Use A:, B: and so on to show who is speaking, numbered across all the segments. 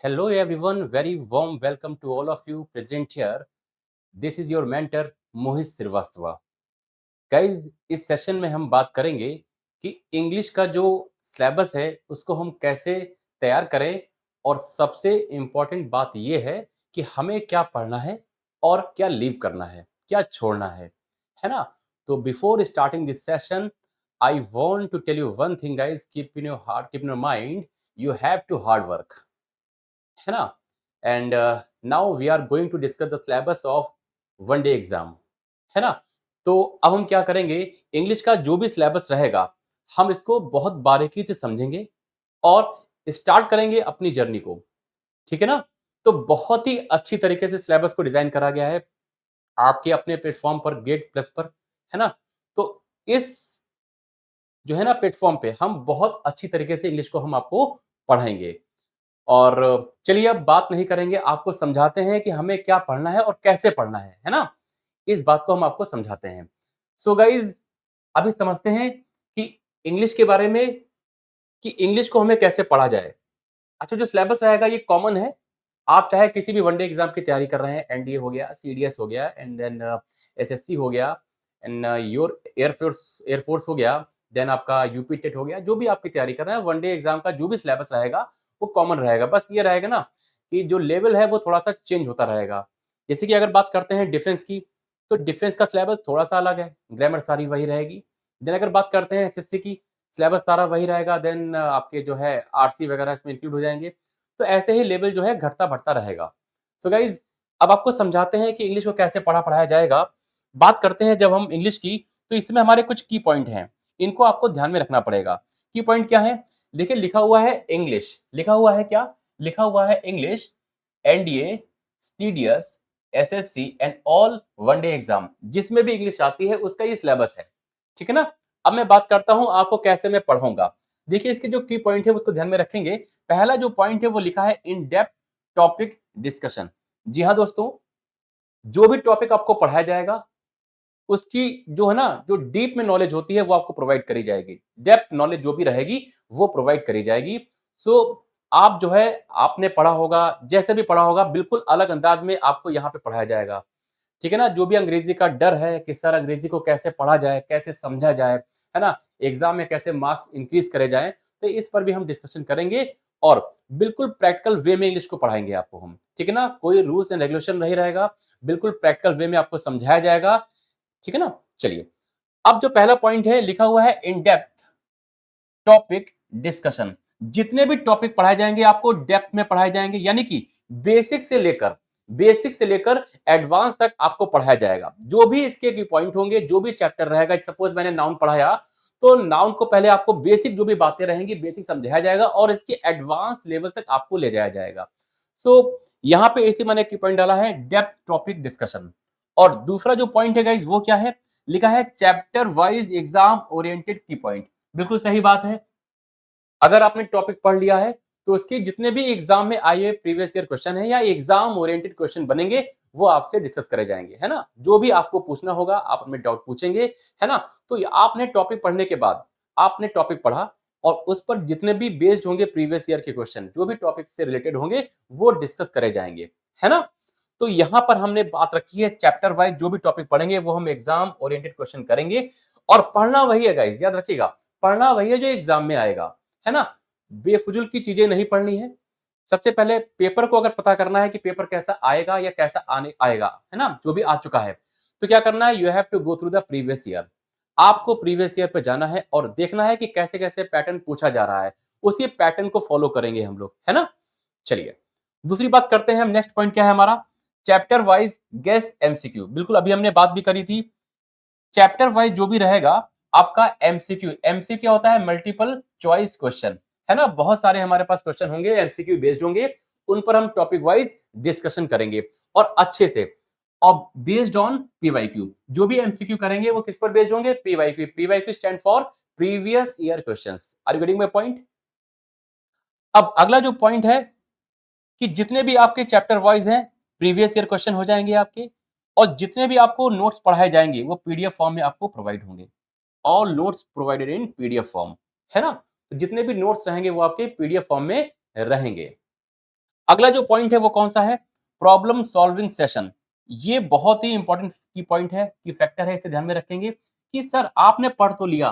A: Hello everyone, very warm welcome to all of you present here. This is your mentor Mohit Srivastava. Guys इस session में हम बात करेंगे कि इंग्लिश का जो सिलेबस है उसको हम कैसे तैयार करें और सबसे इम्पोर्टेंट बात ये है कि हमें क्या पढ़ना है और क्या लीव करना है, क्या छोड़ना है ना? तो before starting this session I want to tell you one thing guys, keep in your heart, keep in your mind, you have to hard work, है ना? And now we are going to discuss the syllabus of one day exam, है ना? तो अब हम क्या करेंगे, English का जो भी सिलेबस रहेगा हम इसको बहुत बारीकी से समझेंगे और स्टार्ट करेंगे अपनी जर्नी को, ठीक है ना? तो बहुत ही अच्छी तरीके से सिलेबस को डिजाइन करा गया है आपके अपने प्लेटफॉर्म पर, गेट प्लस पर, है ना? तो इस जो है ना प्लेटफॉर्म पे हम बहुत अच्छी तरीके से इंग्लिश को हम आपको पढ़ाएंगे। और चलिए अब बात नहीं करेंगे, आपको समझाते हैं कि हमें क्या पढ़ना है और कैसे पढ़ना है ना? इस बात को हम आपको समझाते हैं। सो गाइज अभी समझते हैं कि इंग्लिश के बारे में, कि इंग्लिश को हमें कैसे पढ़ा जाए। अच्छा, जो सिलेबस रहेगा ये कॉमन है। आप चाहे किसी भी वनडे एग्जाम की तैयारी कर रहे हैं, एनडीए हो गया, सीडीएस हो गया, एंड देन एसएससी हो गया, एंड योर एयरफोर्स हो गया, देन आपका यूपी टेट हो गया, जो भी आपकी तैयारी कर रहे हैं, वनडे एग्जाम का जो भी सिलेबस रहेगा वो कॉमन रहेगा। बस ये रहेगा ना कि जो लेवल है वो थोड़ा सा चेंज होता रहेगा। जैसे कि अगर बात करते हैं डिफेंस की, तो डिफेंस का सिलेबस थोड़ा सा अलग है, ग्रामर सारी वही रहेगी। देन अगर बात करते हैं एसएससी की, सिलेबस सारा वही रहेगा। देन आपके जो है आरसी वगैरह इसमें इंक्लूड हो जाएंगे। तो ऐसे ही लेवल जो है घटता बढ़ता रहेगा। सो गाइज अब आपको समझाते हैं कि इंग्लिश को कैसे पढ़ाया जाएगा। बात करते हैं जब हम इंग्लिश की, तो इसमें हमारे कुछ की पॉइंट हैं, इनको आपको ध्यान में रखना पड़ेगा। की पॉइंट क्या है? देखिए लिखा हुआ है इंग्लिश, लिखा हुआ है क्या? लिखा हुआ है English, NDA, CDS, SSC and all one day exam, जिसमें भी इंग्लिश आती है उसका ये सिलेबस है, ठीक है ना? अब मैं बात करता हूं आपको कैसे मैं पढ़ाऊंगा। देखिए इसके जो की पॉइंट है उसको ध्यान में रखेंगे। पहला जो पॉइंट है वो लिखा है इन डेप्थ टॉपिक डिस्कशन। जी हाँ दोस्तों, जो भी टॉपिक आपको पढ़ाया जाएगा उसकी जो है ना, जो डीप में नॉलेज होती है वो आपको प्रोवाइड करी जाएगी। डेप्थ नॉलेज जो भी रहेगी वो प्रोवाइड करी जाएगी। सो आप जो है, आपने पढ़ा होगा, जैसे भी पढ़ा होगा बिल्कुल अलग अंदाज में आपको यहाँ पे पढ़ाया जाएगा, ठीक है ना? जो भी अंग्रेजी का डर है कि सर अंग्रेजी को कैसे पढ़ा जाए, कैसे समझा जाए, है ना, एग्जाम में कैसे मार्क्स इंक्रीज करे जाएं, तो इस पर भी हम डिस्कशन करेंगे और बिल्कुल प्रैक्टिकल वे में इंग्लिश को पढ़ाएंगे आपको हम, ठीक है ना? कोई रूल्स एंड रेगुलेशन नहीं रहेगा, बिल्कुल प्रैक्टिकल वे में आपको समझाया जाएगा, ठीक है ना? चलिए, अब जो पहला पॉइंट है लिखा हुआ है इन डेप्थ टॉपिक डिस्कशन। जितने भी टॉपिक पढ़ाए जाएंगे आपको डेप्थ में पढ़ाए जाएंगे, यानी कि बेसिक से लेकर एडवांस तक आपको पढ़ाया जाएगा। जो भी इसके की पॉइंट होंगे, जो भी चैप्टर रहेगा, सपोज मैंने नाउन पढ़ाया तो नाउन को पहले आपको बेसिक जो भी बातें रहेंगी बेसिक समझाया जाएगा और इसके एडवांस लेवल तक आपको ले जाया जाएगा। सो यहां पे इसी मैंने की पॉइंट डाला है डेप्थ टॉपिक डिस्कशन। और दूसरा जो पॉइंट है गाइस वो क्या है? लिखा है चैप्टर वाइज एग्जाम ओरिएंटेड की पॉइंट। बिल्कुल सही बात है। अगर आपने टॉपिक पढ़ लिया है तो उसके जितने भी एग्जाम में आए प्रीवियस ईयर क्वेश्चन है या एग्जाम ओरिएंटेड क्वेश्चन बनेंगे वो आपसे डिस्कस करे जाएंगे, है ना? जो भी आपको पूछना होगा आप अपने डाउट पूछेंगे, है ना? तो आपने टॉपिक पढ़ने के बाद, आपने टॉपिक पढ़ा और उस पर जितने भी बेस्ड होंगे प्रीवियस ईयर के क्वेश्चन, जो भी टॉपिक से रिलेटेड होंगे वो डिस्कस करे जाएंगे, है ना? तो यहां पर हमने बात रखी है चैप्टर वाइज जो भी टॉपिक पढ़ेंगे वो हम एग्जाम ओरिएंटेड क्वेश्चन करेंगे। और पढ़ना वही है गाइस, याद रखिएगा, पढ़ना वही है जो एग्जाम में आएगा, है ना? बेफुजूल की चीजें नहीं पढ़नी है। सबसे पहले पेपर को अगर पता करना है कि पेपर कैसा आएगा या कैसा आने आएगा, है ना, जो भी आ चुका है, तो क्या करना है, you have to go through the previous year. आपको प्रीवियस ईयर पे जाना है और देखना है कि कैसे कैसे पैटर्न पूछा जा रहा है, उसी पैटर्न को फॉलो करेंगे हम लोग, है ना? चलिए, दूसरी बात करते हैं हम। नेक्स्ट पॉइंट क्या है हमारा? Chapter wise guess MCQ. बिल्कुल अभी हमने बात भी करी थी। चैप्टर वाइज जो भी रहेगा आपका एमसीक्यू, एमसीक्यू क्या होता है? मल्टीपल चॉइस क्वेश्चन, है ना? बहुत सारे हमारे पास क्वेश्चन होंगे एमसीक्यू बेस्ड होंगे, उन पर हम टॉपिक वाइज डिस्कशन करेंगे और अच्छे से। और बेस्ड ऑन पीवाईक्यू, जो भी एमसीक्यू करेंगे वो किस पर बेस्ड होंगे? PYQ. PYQ stand for previous year questions. Are you getting my point? अब अगला जो पॉइंट है कि जितने भी आपके चैप्टर वाइज हैं प्रीवियस ईयर क्वेश्चन हो जाएंगे आपके, और जितने भी आपको नोट्स पढ़ाए जाएंगे वो पीडीएफ फॉर्म में आपको प्रोवाइड होंगे। All notes provided in PDF form, है ना? तो जितने भी नोट्स रहेंगे वो आपके पीडीएफ फॉर्म में रहेंगे। अगला जो पॉइंट है वो कौन सा है? Problem solving session. ये बहुत ही इंपॉर्टेंट की पॉइंट है, की फैक्टर है, इसे ध्यान में रखेंगे कि सर आपने पढ़ तो लिया,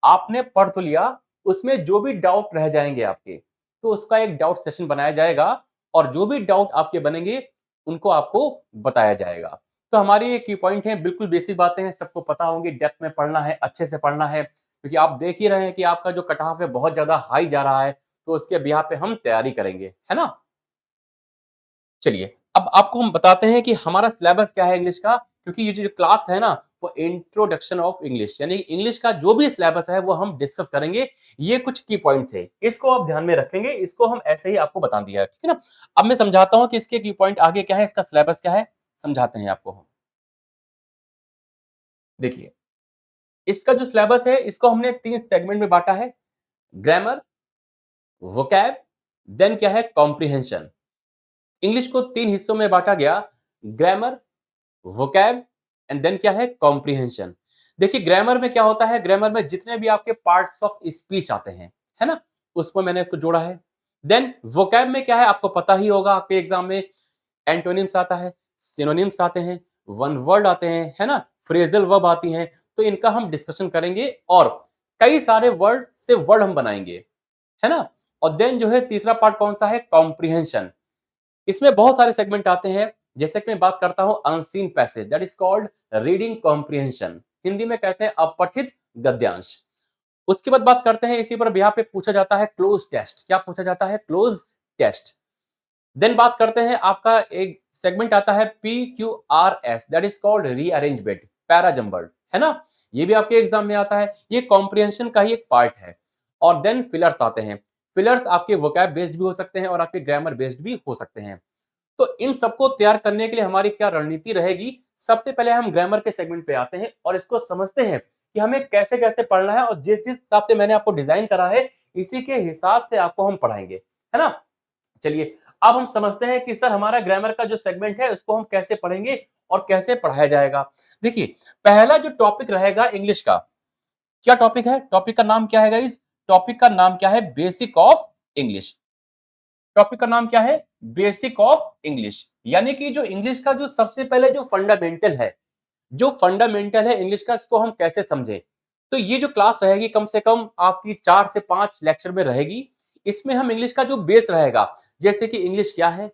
A: आपने पढ़ तो लिया, उसमें जो भी डाउट रह जाएंगे आपके, तो उसका एक डाउट सेशन बनाया जाएगा और जो भी डाउट आपके बनेंगे उनको आपको बताया जाएगा। तो हमारी ये की पॉइंट है, बिल्कुल बेसिक बातें हैं, सबको पता होंगी, डेप्थ में पढ़ना है, अच्छे से पढ़ना है, क्योंकि आप देख ही रहे हैं कि आपका जो कट ऑफ है बहुत ज्यादा हाई जा रहा है, तो उसके बिहाफ पे हम तैयारी करेंगे, है ना? चलिए, अब आपको हम बताते हैं कि हमारा सिलेबस क्या है इंग्लिश का, क्योंकि ये जो क्लास है ना, वो इंट्रोडक्शन ऑफ इंग्लिश, यानी इंग्लिश का जो भी सिलेबस है वो हम डिस्कस करेंगे। ये कुछ की पॉइंट थे, इसको आप ध्यान में रखेंगे, इसको हम ऐसे ही आपको बता दिया है, ठीक है ना? अब मैं समझाता हूं कि इसके की पॉइंट आगे क्या है, इसका सिलेबस क्या है, समझाते हैं आपको हम। देखिए, इसका जो सिलेबस है इसको हमने 3 सेगमेंट में बांटा है। ग्रामर, वोकैब, देन क्या है कॉम्प्रिहेंशन। इंग्लिश को 3 हिस्सों में बांटा गया, ग्रामर, वोकैब एंड देन क्या है कॉम्प्रिहेंशन। देखिए ग्रामर में क्या होता है, ग्रामर में जितने भी आपके पार्ट्स ऑफ स्पीच आते हैं, है ना, उसमें मैंने इसको जोड़ा है। देन वोकैब में क्या है, आपको पता ही होगा, आपके एग्जाम में एंटोनिम्स आता है, सिनोनिम्स आते हैं, वन वर्ड आते हैं, है ना, फ्रेजल वर्ब आती हैं, तो इनका हम डिस्कशन करेंगे और कई सारे वर्ड से वर्ड हम बनाएंगे, है ना। और देन जो है तीसरा पार्ट कौन सा है, कॉम्प्रिहेंशन। इसमें बहुत सारे सेगमेंट आते हैं, जैसे कि मैं बात करता हूं unseen passage, that is called reading comprehension, Hindi में कहते हैं अपठित गद्यांश। उसके बाद बात करते हैं, इसी पर यहाँ पे पूछा जाता है क्लोज टेस्ट। क्या पूछा जाता है, क्लोज टेस्ट। देन बात करते हैं, आपका एक सेगमेंट आता है PQRS, that is called rearrangement, para jumbled, है ना, ये भी आपके एग्जाम में आता है, ये कॉम्प्रिहेंशन का ही एक पार्ट है। और देन फिलर्स आते हैं, फिलर्स आपके वोकैब बेस्ड भी हो सकते हैं और आपके ग्रामर बेस्ड भी हो सकते हैं। तो इन सबको तैयार करने के लिए हमारी क्या रणनीति रहेगी, सबसे पहले हम ग्रामर के सेगमेंट पे आते हैं और इसको समझते हैं कि हमें कैसे कैसे पढ़ना है, और जिस जिस हिसाब से मैंने आपको डिजाइन करा है इसी के हिसाब से आपको हम पढ़ाएंगे, है ना। चलिए, अब हम समझते हैं कि सर हमारा ग्रामर का जो सेगमेंट है उसको हम कैसे पढ़ेंगे और कैसे पढ़ाया जाएगा। देखिए, पहला जो टॉपिक रहेगा इंग्लिश का, क्या टॉपिक है, टॉपिक का नाम क्या है गाइस, टॉपिक का नाम क्या है, बेसिक ऑफ इंग्लिश। टॉपिक का नाम क्या है, बेसिक ऑफ इंग्लिश, यानी कि जो इंग्लिश का जो सबसे पहले जो फंडामेंटल है, जो फंडामेंटल है इंग्लिश का, इसको हम कैसे समझे। तो ये जो क्लास रहेगी कम से कम आपकी 4 से 5 लेक्चर में रहेगी। इसमें हम इंग्लिश का जो बेस रहेगा, जैसे कि इंग्लिश क्या है,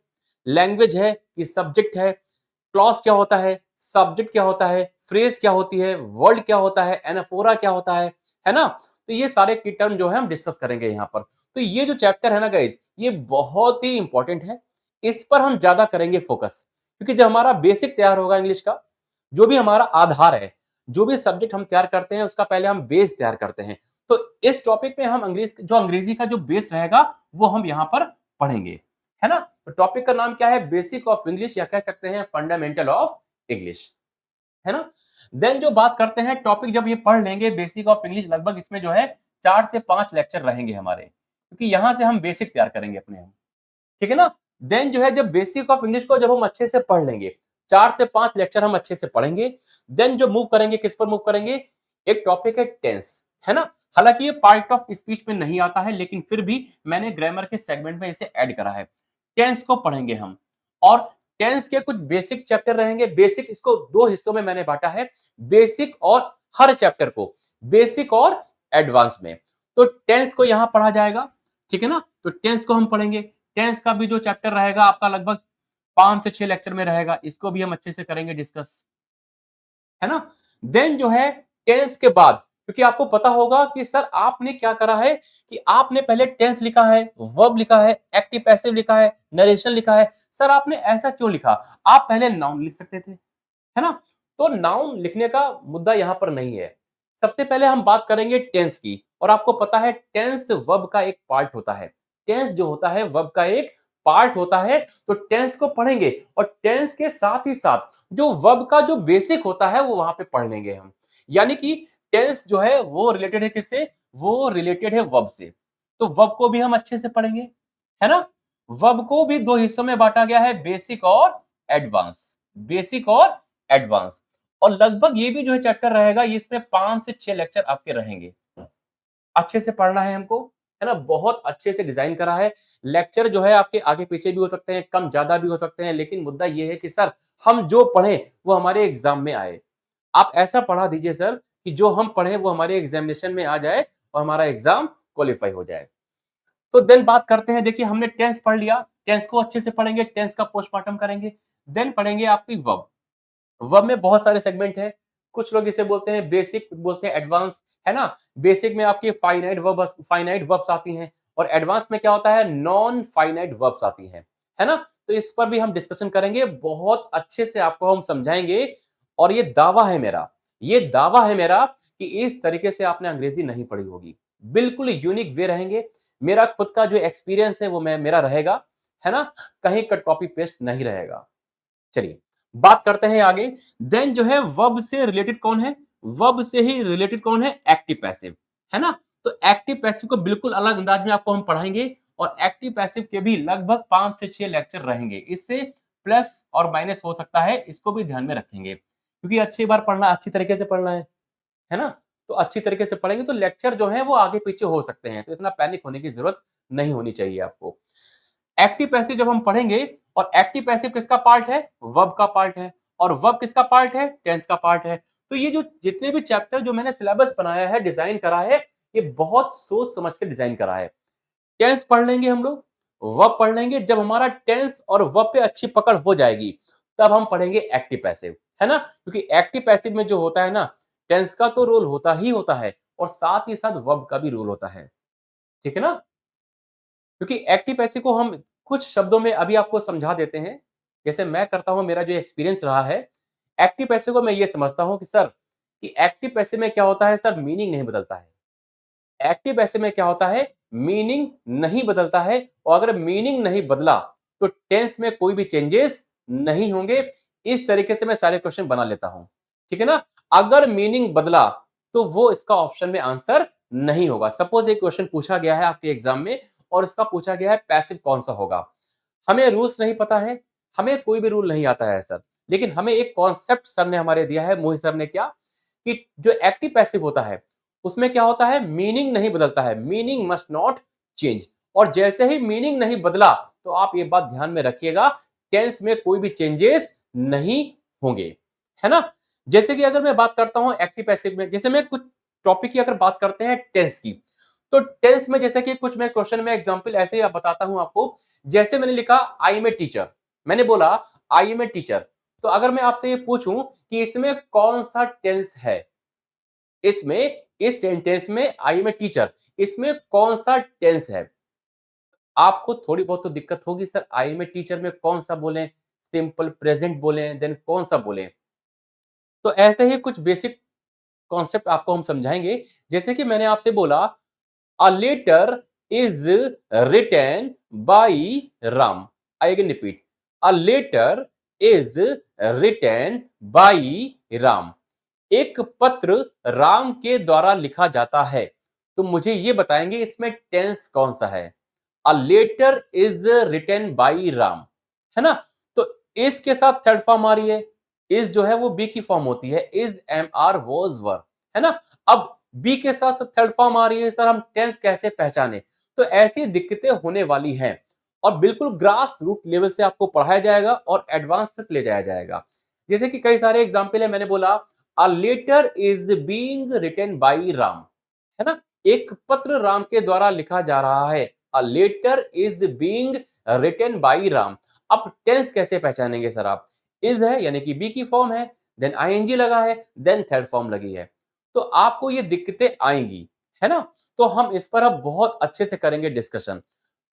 A: लैंग्वेज है कि सब्जेक्ट है, क्लॉज क्या होता है, सब्जेक्ट क्या होता है, फ्रेज क्या होती है, वर्ड क्या होता है, एनाफोरा क्या होता है ना। तो ये सारे की टर्म जो है हम डिस्कस करेंगे यहाँ पर। तो ये जो चैप्टर है ना गाइज, ये बहुत ही इंपॉर्टेंट है, इस पर हम ज्यादा करेंगे फोकस, क्योंकि जब हमारा बेसिक तैयार होगा इंग्लिश का, जो भी हमारा आधार है, जो भी सब्जेक्ट हम तैयार करते हैं उसका पहले हम बेस तैयार करते हैं। तो इस टॉपिक में हम अंग्रेजी का जो बेस रहेगा वो हम यहाँ पर पढ़ेंगे, है ना। तो टॉपिक का नाम क्या है, बेसिक ऑफ इंग्लिश, या कह सकते हैं फंडामेंटल ऑफ इंग्लिश, है ना। देन जो बात करते हैं टॉपिक, जब ये पढ़ लेंगे बेसिक ऑफ इंग्लिश, लगभग इसमें जो है 4 से 5 लेक्चर रहेंगे हमारे, क्योंकि यहां से हम बेसिक तैयार करेंगे अपने हम, ठीक है ना। देन जो है जब बेसिक ऑफ इंग्लिश को जब हम अच्छे से पढ़ लेंगे, 4 से 5 लेक्चर हम अच्छे से पढ़ेंगे, देन जो मूव करेंगे, किस पर मूव करेंगे, एक टॉपिक है टेंस, है ना। हालांकि ये पार्ट ऑफ स्पीच में नहीं आता है, लेकिन फिर भी मैंने ग्रामर के सेगमेंट में इसे ऐड करा है। टेंस को पढ़ेंगे हम, और टेंस के कुछ बेसिक चैप्टर रहेंगे। बेसिक, इसको 2 हिस्सों में मैंने बांटा है, बेसिक और हर चैप्टर को बेसिक और एडवांस में। तो टेंस को यहां पढ़ा जाएगा, ठीक है ना। तो टेंस को हम पढ़ेंगे, टेंस का भी जो चैप्टर रहेगा आपका लगभग 5 से 6 लेक्चर में रहेगा, इसको भी हम अच्छे से करेंगे डिस्कस, है ना। देन जो है टेंस के बाद, क्योंकि आपको पता होगा कि सर आपने क्या करा है, कि आपने पहले टेंस लिखा है, वर्ब लिखा है, एक्टिव पैसिव लिखा है, नरेशन लिखा है। सर आपने ऐसा क्यों लिखा, आप पहले नाउन लिख सकते थे, है ना। तो नाउन लिखने का मुद्दा यहां पर नहीं है। सबसे पहले हम बात करेंगे टेंस की, और आपको पता है टेंस वर्ब का एक पार्ट होता है, टेंस जो होता है वर्ब का एक पार्ट होता है। तो टेंस को पढ़ेंगे, और टेंस के साथ ही साथ जो वर्ब का जो बेसिक होता है वो वहां पे पढ़ लेंगे हम। यानी कि टेंस जो है वो रिलेटेड है किससे, वो रिलेटेड है वर्ब से, तो वर्ब को भी हम अच्छे से पढ़ेंगे, है ना। वर्ब को भी 2 हिस्सों में बांटा गया है, बेसिक और एडवांस, बेसिक और एडवांस। और लगभग ये भी जो है चैप्टर रहेगा, ये इसमें 5 से 6 लेक्चर आपके रहेंगे, अच्छे से पढ़ना है हमको, है ना? बहुत अच्छे से डिज़ाइन करा है। लेक्चर जो है आपके आगे-पीछे भी हो सकते हैं, कम ज़्यादा भी हो सकते हैं, लेकिन मुद्दा ये है कि सर हम जो पढ़ें वो हमारे एग्ज़ाम में आए। आप ऐसा पढ़ा दीजिए सर कि जो हम पढ़ें वो हमारे एग्ज़ामिनेशन में आ जाए और हमारा एग्ज़ाम क्वालीफाई हो जाए। तो देन बात करते हैं, देखिए हमने टेंस पढ़ लिया, टेंस को अच्छे से पढ़ेंगे, टेंस का पोस्टमार्टम करेंगे। देन पढ़ेंगे आपकी वर्ब। वर्ब में बहुत सारे सेगमेंट हैं। कुछ लोग इसे बोलते हैं बेसिक, बोलते हैं एडवांस, है ना? बेसिक में आपकी फाइनाइट वर्ब्स आती हैं और एडवांस में क्या होता है, नॉन फाइनाइट वर्ब्स आती हैं, है ना? तो इस पर भी हम डिस्कशन करेंगे, बहुत अच्छे से आपको हम समझाएँगे और ये दावा है मेरा कि इस तरीके से आपने अंग्रेजी नहीं पढ़ी होगी। बिल्कुल यूनिक वे रहेंगे। मेरा खुद का जो एक्सपीरियंस है वो मेरा रहेगा, है ना? कहीं का कॉपी पेस्ट नहीं रहेगा। चलिए, बात करते हैं आगे। देन जो है वर्ब से रिलेटेड कौन है? वर्ब से ही रिलेटेड कौन है? एक्टिव पैसिव, है ना? तो एक्टिव पैसिव को बिल्कुल अलग अंदाज में आपको हम पढ़ाएँगे और एक्टिव पैसिव के भी लगभग 5 से 6 लेक्चर रहेंगे। इससे प्लस और माइनस हो सकता है, इसको भी ध्यान में रखेंगे। क्योंकि अच्छी बार पढ़ना, अच्छी तरीके से पढ़ना है ना? तो अच्छी तरीके से पढ़ेंगे तो लेक्चर जो है वो आगे-पीछे हो सकते हैं, तो इतना पैनिक होने की ज़रूरत नहीं होनी चाहिए आपको। एक्टिव पैसिव जब हम पढ़ेंगे और एक्टिव पैसिव किसका पार्ट है? वर्ब का पार्ट है और वर्ब किसका पार्ट है? टेंस का पार्ट है। तो ये जो जितने भी चैप्टर जो मैंने सिलेबस बनाया है, डिजाइन करा है, ये बहुत सोच समझ के डिजाइन करा है। टेंस पढ़ लेंगे हम लोग, वर्ब पढ़ लेंगे। जब हमारा टेंस और वर्ब पे अच्छी पकड़ हो जाएगी, तब हम पढ़ेंगे एक्टिव पैसिव, है ना? क्योंकि एक्टिव पैसिव में जो होता है ना, टेंस का तो रोल होता ही होता है और साथ ही साथ वर्ब का भी रोल होता है। ठीक है ना? क्योंकि एक्टिव पैसिव को हम कुछ शब्दों में अभी आपको समझा देते हैं। जैसे मैं करता हूँ, मेरा जो एक्सपीरियंस रहा है, एक्टिव पैसिव को मैं ये समझता हूँ कि सर, कि एक्टिव पैसिव में क्या होता है सर, मीनिंग नहीं बदलता है। एक्टिव पैसिव में क्या होता है, मीनिंग नहीं बदलता है और अगर मीनिंग नहीं बदला, तो टेंस में कोई भी चेंजेस नहीं होंगे। इस तरीके से मैं सारे क्वेश्चन बना लेता हूँ। ठीक है ना? अगर मीनिंग बदला, तो वो इसका ऑप्शन में आंसर नहीं होगा। सपोज एक क्वेश्चन पूछा गया है आपके एग्जाम में और इसका पूछा गया है पैसिव कौन सा होगा। हमें रूल्स नहीं पता है, हमें कोई भी रूल नहीं आता है सर। लेकिन हमें एक कॉन्सेप्ट सर ने हमारे दिया है, मोहित सर ने, क्या कि जो एक्टिव पैसिव होता है, उसमें क्या होता है, मीनिंग नहीं बदलता है, मीनिंग मस्ट नॉट चेंज। और जैसे ही मीनिंग नहीं बदला, तो आप ये बात ध्यान में रखिएगा, टेंस में कोई भी चेंजेस नहीं होंगे, है ना? जैसे कि अगर मैं बात करता हूं एक्टिव पैसिव में, जैसे मैं कुछ टॉपिक की अगर बात करते हैं टेंस की, तो टेंस में जैसे कि कुछ मैं क्वेश्चन में एग्जांपल ऐसे ही बताता हूं आपको। जैसे मैंने लिखा आई एम ए टीचर, मैंने बोला आई एम ए टीचर, तो अगर मैं आपसे ये पूछूं कि इसमें कौन सा टेंस है, इसमें, इस सेंटेंस में आई एम ए टीचर, इसमें कौन सा टेंस है? आपको थोड़ी बहुत तो दिक्कत होगी sir, I am a teacher में कौन सा बोलें, सिंपल प्रेजेंट बोलें, देन कौन सा बोलें? तो ऐसे ही कुछ बेसिक कॉन्सेप्ट आपको हम समझाएंगे। जैसे कि मैंने आपसे बोला, a letter is written by Ram. I again repeat, a letter is written by Ram. एक पत्र राम के द्वारा लिखा जाता है। तो मुझे ये बताएंगे इसमें टेंस कौन सा है? A letter is written by Ram, है ना? तो इस के साथ थर्ड फॉर्म आ रही है। इज जो है वो बी की फॉर्म होती है, is am are was were, है ना? अब बी के साथ थर्ड फॉर्म आ रही है, सर हम टेंस कैसे पहचाने? तो ऐसी दिक्कतें होने वाली हैं और बिल्कुल ग्रास रूट लेवल से आपको पढ़ाया जाएगा और एडवांस तक ले जाया जाएगा। जैसे कि कई सारे एग्जाम्पल है, मैंने बोला a letter is being written by Ram, है ना? एक पत्र राम के द्वारा लिखा जा रहा है। A letter is being written by Ram. अब टेंस कैसे पहचानेंगे सर आप? इज है यानी कि बी की फॉर्म है, देन आईएनजी लगा है, देन थर्ड फॉर्म लगी है। तो आपको ये दिक्कतें आएंगी, है ना? तो हम इस पर अब बहुत अच्छे से करेंगे डिस्कशन।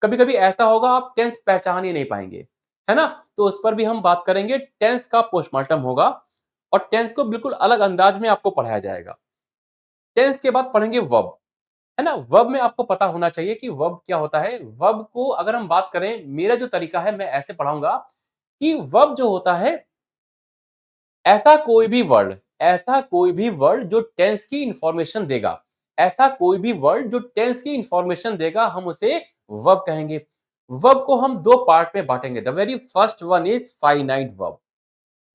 A: कभी कभी ऐसा होगा आप टेंस पहचान ही नहीं पाएंगे, है ना? तो उस पर भी हम बात करेंगे। टेंस का पोस्टमार्टम होगा और टेंस को बिल्कुल अलग अंदाज में आपको पढ़ाया जाएगा। टेंस के बाद पढ़ेंगे वर्ब, है ना? वर्ब में आपको पता होना चाहिए कि वर्ब क्या होता है। वर्ब को अगर हम बात करें, मेरा जो तरीका है मैं ऐसे पढ़ाऊंगा कि वर्ब जो होता है, ऐसा कोई भी वर्ड जो टेंस की इंफॉर्मेशन देगा, ऐसा कोई भी वर्ड जो टेंस की इंफॉर्मेशन देगा, हम उसे वर्ब कहेंगे। वर्ब को हम दो पार्ट में बांटेंगे। The very first one is finite verb,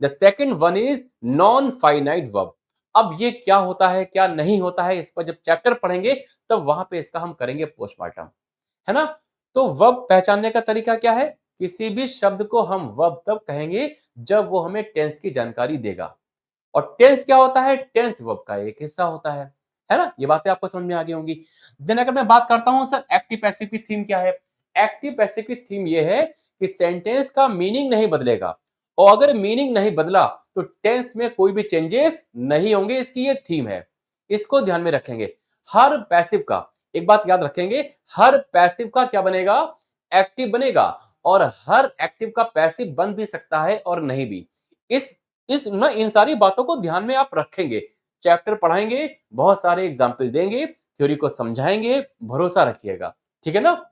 A: the second one is non finite verb. अब ये क्या होता है, क्या नहीं होता है, इस पर जब चैप्टर पढ़ेंगे तब वहां पे इसका हम करेंगे पोस्टमार्टम, है ना? तो वर्ब पहचानने का तरीका क्या है? किसी भी शब्द को हम वर्ब तब कहेंगे जब वो हमें टेंस की जानकारी देगा। और टेंस क्या होता है? टेंस वर्ब का एक हिस्सा होता है ना? ये बातें आपको समझ में आ गई होंगी। देन अगर मैं बात करता हूं सर एक्टिव पैसिव की थीम क्या है? एक्टिव पैसिव की थीम ये है कि सेंटेंस का मीनिंग नहीं बदलेगा, और अगर मीनिंग नहीं बदला तो टेंस में कोई भी चेंजेस नहीं होंगे, इसकी ये थीम है। इसको ध्यान में रखेंगे। हर पैसिव का, एक बात याद रखेंगे, हर पैसिव का क्या बनेगा? एक्टिव बनेगा। और हर एक्टिव का पैसिव बन भी सकता है और नहीं भी। इस इस ना इन सारी बातों को ध्यान में आप रखेंगे। चैप्टर पढ़ाएंगे, बहुत सारे एग्जाम्पल देंगे, थ्योरी को समझाएंगे, भरोसा रखिएगा। ठीक है ना?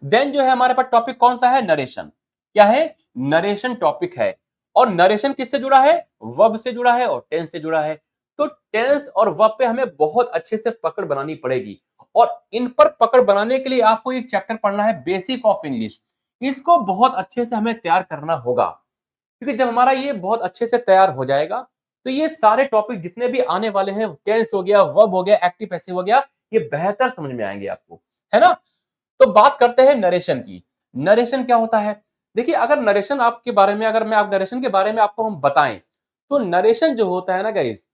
A: देन जो है हमारे पास टॉपिक कौन सा है? नरेशन। क्या है? नरेशन टॉपिक है। और नरेशन किससे जुड़ा है? वर्ब से जुड़ा है और टेंस से जुड़ा है। तो टेंस और वर्ब पे हमें बहुत अच्छे से पकड़ बनानी पड़ेगी। और इन पर पकड़ बनाने के लिए आपको एक चैप्टर पढ़ना है, बेसिक ऑफ इंग्लिश। इसको बहुत अच्छे से हमें तैयार करना होगा, क्योंकि जब हमारा ये बहुत अच्छे से तैयार हो जाएगा तो ये सारे टॉपिक जितने भी आने वाले हैं, टेंस हो गया, वर्ब हो गया, एक्टिव पैसिव हो गया, ये बेहतर समझ में आएंगे आपको, है ना? तो बात करते हैं नरेशन की। नरेशन क्या होता है? देखिए, अगर नरेशन आपके बारे में, अगर मैं आप नरेशन के बारे में आपको हम बताएं, तो नरेशन जो होता है ना गाइस,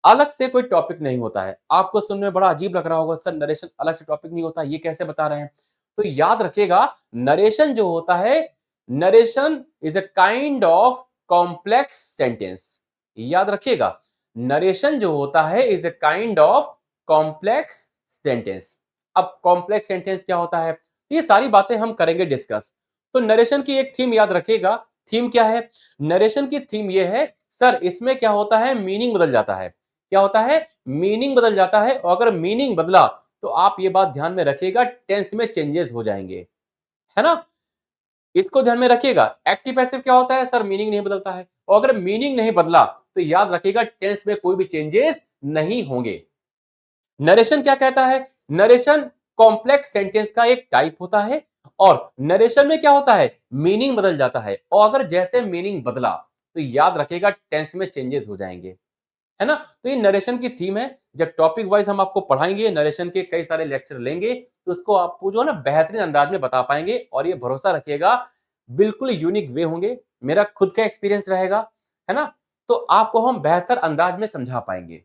A: अलग से कोई टॉपिक नहीं होता है। आपको सुनने में बड़ा अजीब लग रहा होगा, सर नरेशन अलग से टॉपिक नहीं होता, ये कैसे बता रहे हैं? तो याद रखिएगा, नरेशन जो होता है, narration is a kind of complex sentence. याद रखिएगा, नरेशन जो होता है is a kind of complex sentence. अब कॉम्प्लेक्स सेंटेंस क्या होता है, ये सारी बातें हम करेंगे डिस्कस। तो नरेशन की एक थीम याद रखिएगा। थीम क्या है? नरेशन की थीम ये है, सर इसमें क्या होता है? मीनिंग बदल जाता है। क्या होता है? मीनिंग बदल जाता है। और अगर मीनिंग बदला तो आप ये बात ध्यान में रखिएगा, टेंस में चेंजेस हो जाएंगे, है ना? इसको ध्यान में रखिएगा। एक्टिव पैसिव क्या होता है? सर मीनिंग नहीं बदलता है। और अगर मीनिंग नहीं बदला तो याद रखिएगा, टेंस में कोई भी चेंजेस नहीं होंगे। नरेशन क्या कहता है? नरेशन कॉम्प्लेक्स सेंटेंस का एक टाइप होता है। और नरेशन में क्या होता है? मीनिंग बदल जाता है। और अगर जैसे मीनिंग बदला तो याद रखिएगा, टेंस में चेंजेस हो जाएंगे, है ना? तो ये नरेशन की थीम है। जब टॉपिक वाइज हम आपको पढ़ाएंगे, नरेशन के कई सारे लेक्चर लेंगे, तो उसको आपको जो है ना बेहतरीन अंदाज में बता पाएंगे। और ये भरोसा रखिएगा, बिल्कुल यूनिक वे होंगे, मेरा खुद का एक्सपीरियंस रहेगा, है ना? तो आपको हम बेहतर अंदाज में समझा पाएंगे।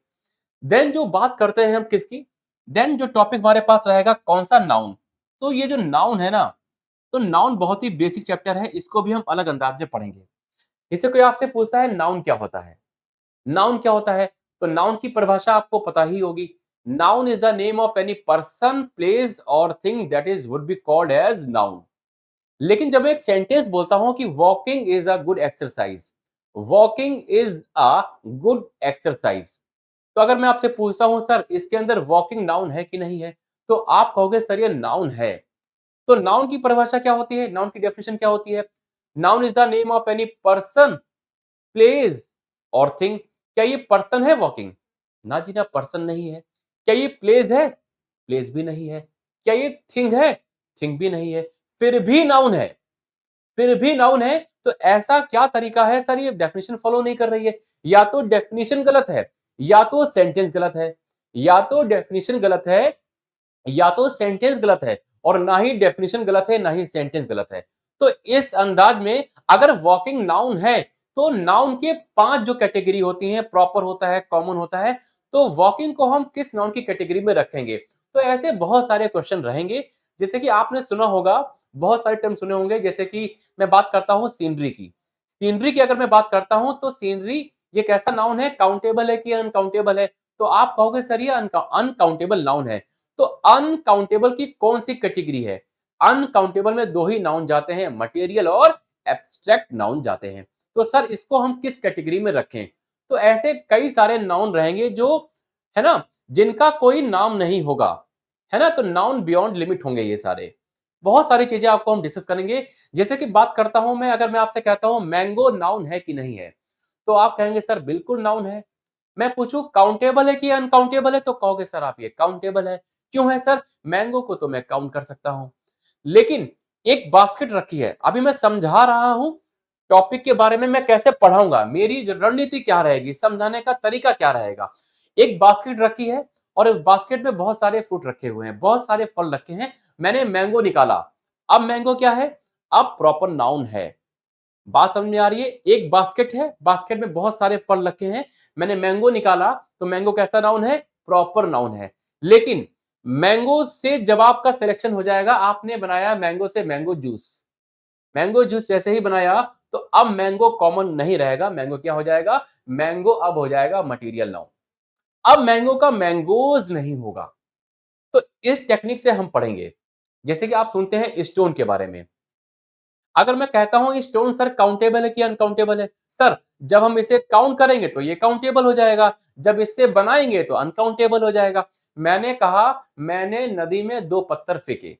A: देन जो बात करते हैं हम किसकी? देन जो टॉपिक हमारे पास रहेगा, कौन सा? नाउन। तो ये जो नाउन है ना, तो नाउन बहुत ही बेसिक चैप्टर है, इसको भी हम अलग अंदाज में पढ़ेंगे। जैसे कोई आपसे पूछता है नाउन क्या होता है? नाउन क्या होता है? तो नाउन की परिभाषा आपको पता ही होगी। Noun is the name of any person, place और thing that is would be called as noun. लेकिन जब मैं एक सेंटेंस बोलता हूं कि walking is a good exercise, walking is a good exercise, तो अगर मैं आपसे पूछता हूं सर इसके अंदर वॉकिंग नाउन है कि नहीं है, तो आप कहोगे सर ये नाउन है। तो नाउन की परिभाषा क्या होती है? नाउन की डेफिनेशन क्या होती है? Noun is the name of any person, place और थिंग। क्या ये पर्सन है वॉकिंग? ना जी ना, पर्सन नहीं है। क्या ये प्लेस है? प्लेस भी नहीं है। क्या ये थिंग है? थिंग भी नहीं है। फिर भी नाउन है। फिर भी नाउन है। तो ऐसा क्या तरीका है सर, ये डेफिनेशन फॉलो नहीं कर रही है? या तो डेफिनेशन गलत है, या तो सेंटेंस गलत है। या तो डेफिनेशन गलत है, या तो सेंटेंस गलत है। और ना ही डेफिनेशन गलत है, ना ही सेंटेंस गलत है। तो इस अंदाज में अगर वॉकिंग नाउन है, तो नाउन के 5 जो कैटेगरी होती हैं, प्रॉपर होता है, कॉमन होता है, तो वॉकिंग को हम किस नाउन की कैटेगरी में रखेंगे? तो ऐसे बहुत सारे क्वेश्चन रहेंगे। जैसे कि आपने सुना होगा, बहुत सारे टर्म सुने होंगे, जैसे कि मैं बात करता हूं सीनरी की। सीनरी की अगर मैं बात करता हूं, तो सीनरी ये कैसा नाउन है? काउंटेबल है कि अनकाउंटेबल है? तो आप कहोगे सर ये अनकाउंटेबल नाउन है। तो अनकाउंटेबल की कौन सी कैटेगरी है? अनकाउंटेबल में दो ही नाउन जाते हैं, मटेरियल और एब्स्ट्रैक्ट नाउन जाते हैं। तो सर इसको हम किस कैटेगरी में रखें? तो ऐसे कई सारे नाउन रहेंगे जो, है ना, जिनका कोई नाम नहीं होगा, है ना? तो नाउन बियॉन्ड लिमिट होंगे ये सारे। बहुत सारी चीजें आपको हम डिस्कस करेंगे। जैसे कि बात करता हूं मैं, अगर मैं आपसे कहता हूं मैंगो नाउन है कि नहीं है, तो आप कहेंगे सर बिल्कुल नाउन है। मैं पूछूं काउंटेबल है कि अनकाउंटेबल है, तो कहोगे सर आप ये काउंटेबल है। क्यों है सर? मैंगो को तो मैं काउंट कर सकता हूं। लेकिन एक बास्केट रखी है, अभी मैं समझा रहा हूं, टॉपिक के बारे में मैं कैसे पढ़ाऊंगा, मेरी जो रणनीति क्या रहेगी, समझाने का तरीका क्या रहेगा। एक बास्केट रखी है और उस बास्केट में बहुत सारे फ्रूट रखे हुए हैं, बहुत सारे फल रखे हैं। मैंने मैंगो निकाला। अब मैंगो क्या है? अब प्रॉपर नाउन है। बात समझ में आ रही है? एक बास्केट है, बास्केट में बहुत सारे फल रखे हैं। मैंने मैंगो निकाला तो मैंगो कैसा नाउन है? प्रॉपर नाउन है। लेकिन मैंगो से जब आपका सिलेक्शन हो जाएगा, आपने बनाया मैंगो से मैंगो जूस। मैंगो जूस जैसे ही बनाया तो अब मैंगो कॉमन नहीं रहेगा। मैंगो क्या हो जाएगा? मैंगो अब हो जाएगा मटेरियल नाउन। अब मैंगो का मैंगोज नहीं होगा। तो इस टेक्निक से हम पढ़ेंगे। जैसे कि आप सुनते हैं स्टोन के बारे में। अगर मैं कहता हूं स्टोन सर काउंटेबल है कि अनकाउंटेबल है? सर जब हम इसे काउंट करेंगे तो ये काउंटेबल हो जाएगा, जब इससे बनाएंगे तो अनकाउंटेबल हो जाएगा। मैंने कहा मैंने नदी में 2 पत्थर फेंके।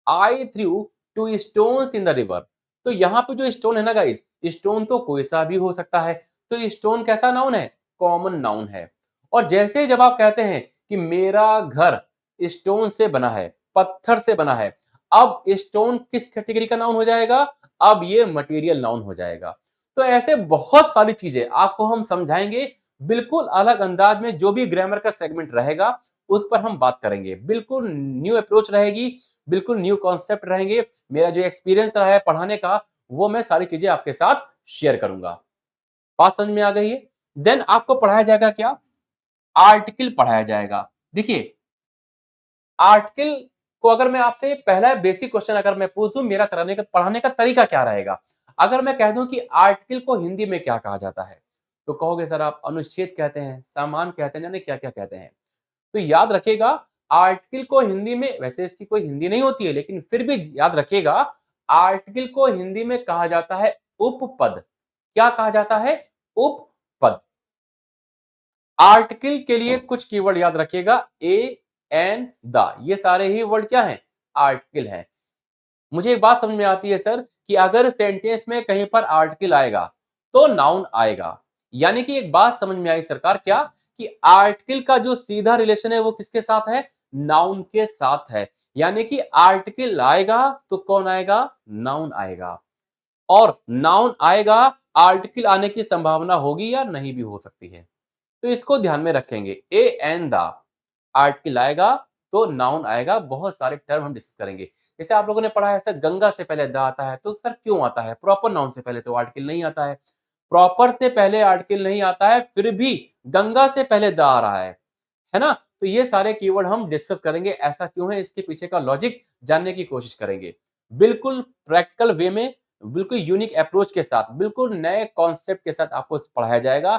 A: I threw 2 stones in the river. तो यहाँ पे जो स्टोन है ना गाइस, स्टोन तो कोई सा भी हो सकता है। तो स्टोन कैसा नाउन है? कॉमन नाउन है। और जैसे जब आप कहते हैं कि मेरा घर स्टोन से बना है, पत्थर से बना है, अब स्टोन किस कैटेगरी का नाउन हो जाएगा? अब ये मटेरियल नाउन हो जाएगा। तो ऐसे बहुत सारी चीजें आपको हम समझाएंगे, बिल्कुल अलग अंदाज में। जो भी ग्रामर का सेगमेंट रहेगा उस पर हम बात करेंगे। बिल्कुल न्यू अप्रोच रहेगी, बिल्कुल न्यू कॉन्सेप्ट रहेंगे। मेरा जो एक्सपीरियंस रहा है पढ़ाने का, वो मैं सारी चीजें आपके साथ शेयर करूंगा। बात समझ में आ गई है? देन आपको पढ़ाया जाएगा क्या? आर्टिकल पढ़ाया जाएगा। देखिए, आर्टिकल को अगर मैं आपसे पहला बेसिक क्वेश्चन अगर मैं पूछ दूं, मेरा कराने का पढ़ाने का तरीका क्या रहेगा? अगर मैं कह दूं कि आर्टिकल को हिंदी में क्या कहा जाता है, तो कहोगे सर आप अनुच्छेद कहते हैं, सामान कहते हैं, जाने क्या क्या कहते हैं। तो याद रखिएगा, आर्टिकल को हिंदी में, वैसे इसकी कोई हिंदी नहीं होती है, लेकिन फिर भी याद रखिएगा, आर्टिकल को हिंदी में कहा जाता है उपपद। क्या कहा जाता है? उपपद। आर्टिकल के लिए कुछ कीवर्ड याद रखिएगा, ए, एन, द, ये सारे ही वर्ड क्या हैं? आर्टिकल हैं। मुझे एक बात समझ में आती है सर कि अगर सेंटेंस में कहीं पर आर्टिकल आएगा तो नाउन आएगा। यानी कि एक बात समझ में आई सरकार, क्या कि आर्टिकल का जो सीधा रिलेशन है वो किसके साथ है? नाउन के साथ है। यानी कि आर्टिकल आएगा तो कौन आएगा? नाउन आएगा। और नाउन आएगा, आर्टिकल आने की संभावना होगी या नहीं भी हो सकती है। तो इसको ध्यान में रखेंगे। ए एन द, आर्टिकल आएगा तो नाउन आएगा। बहुत सारे टर्म हम डिस्कस करेंगे। जैसे आप लोगों ने पढ़ा है सर गंगा से पहले द आता है, तो सर क्यों आता है? प्रॉपर नाउन से पहले तो आर्टिकल नहीं आता है। प्रॉपर से पहले आर्टिकल नहीं आता है, फिर भी गंगा से पहले द आ रहा है ना? तो ये सारे कीवर्ड हम डिस्कस करेंगे। ऐसा क्यों है, इसके पीछे का लॉजिक जानने की कोशिश करेंगे। बिल्कुल प्रैक्टिकल वे में, बिल्कुल यूनिक अप्रोच के साथ, बिल्कुल नए कॉन्सेप्ट के साथ आपको पढ़ाया जाएगा।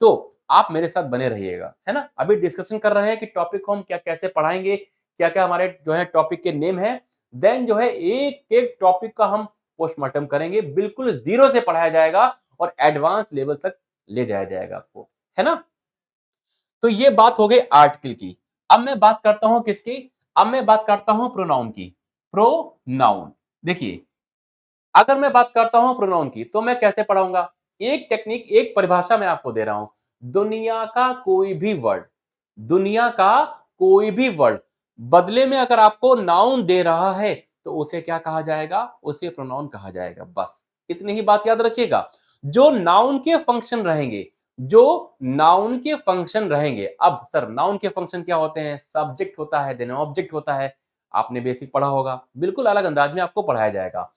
A: तो आप मेरे साथ बने रहिएगा, है ना? अभी डिस्कशन कर रहे हैं कि टॉपिक को हम क्या कैसे पढ़ाएंगे, क्या क्या हमारे जो है टॉपिक के नेम है। देन जो है एक एक टॉपिक का हम पोस्टमार्टम करेंगे। बिल्कुल जीरो से पढ़ाया जाएगा और एडवांस लेवल तक ले जाया जाएगा आपको, है ना? तो ये बात हो गई आर्टिकल की। अब मैं बात करता हूं किसकी? अब मैं बात करता हूं प्रोनाउन की। प्रोनाउन, देखिए, अगर मैं बात करता हूं प्रोनाउन की तो मैं कैसे पढ़ाऊंगा? एक टेक्निक, एक परिभाषा मैं आपको दे रहा हूं। दुनिया का कोई भी वर्ड, दुनिया का कोई भी वर्ड बदले में अगर आपको नाउन दे रहा है तो उसे क्या कहा जाएगा? उसे प्रोनाउन कहा जाएगा। बस इतनी ही बात याद रखिएगा। जो नाउन के फंक्शन रहेंगे, जो नाउन के फंक्शन रहेंगे। अब सर नाउन के फंक्शन क्या होते हैं? सब्जेक्ट होता है, देन ऑब्जेक्ट होता है। आपने बेसिक पढ़ा होगा, बिल्कुल अलग अंदाज में आपको पढ़ाया जाएगा।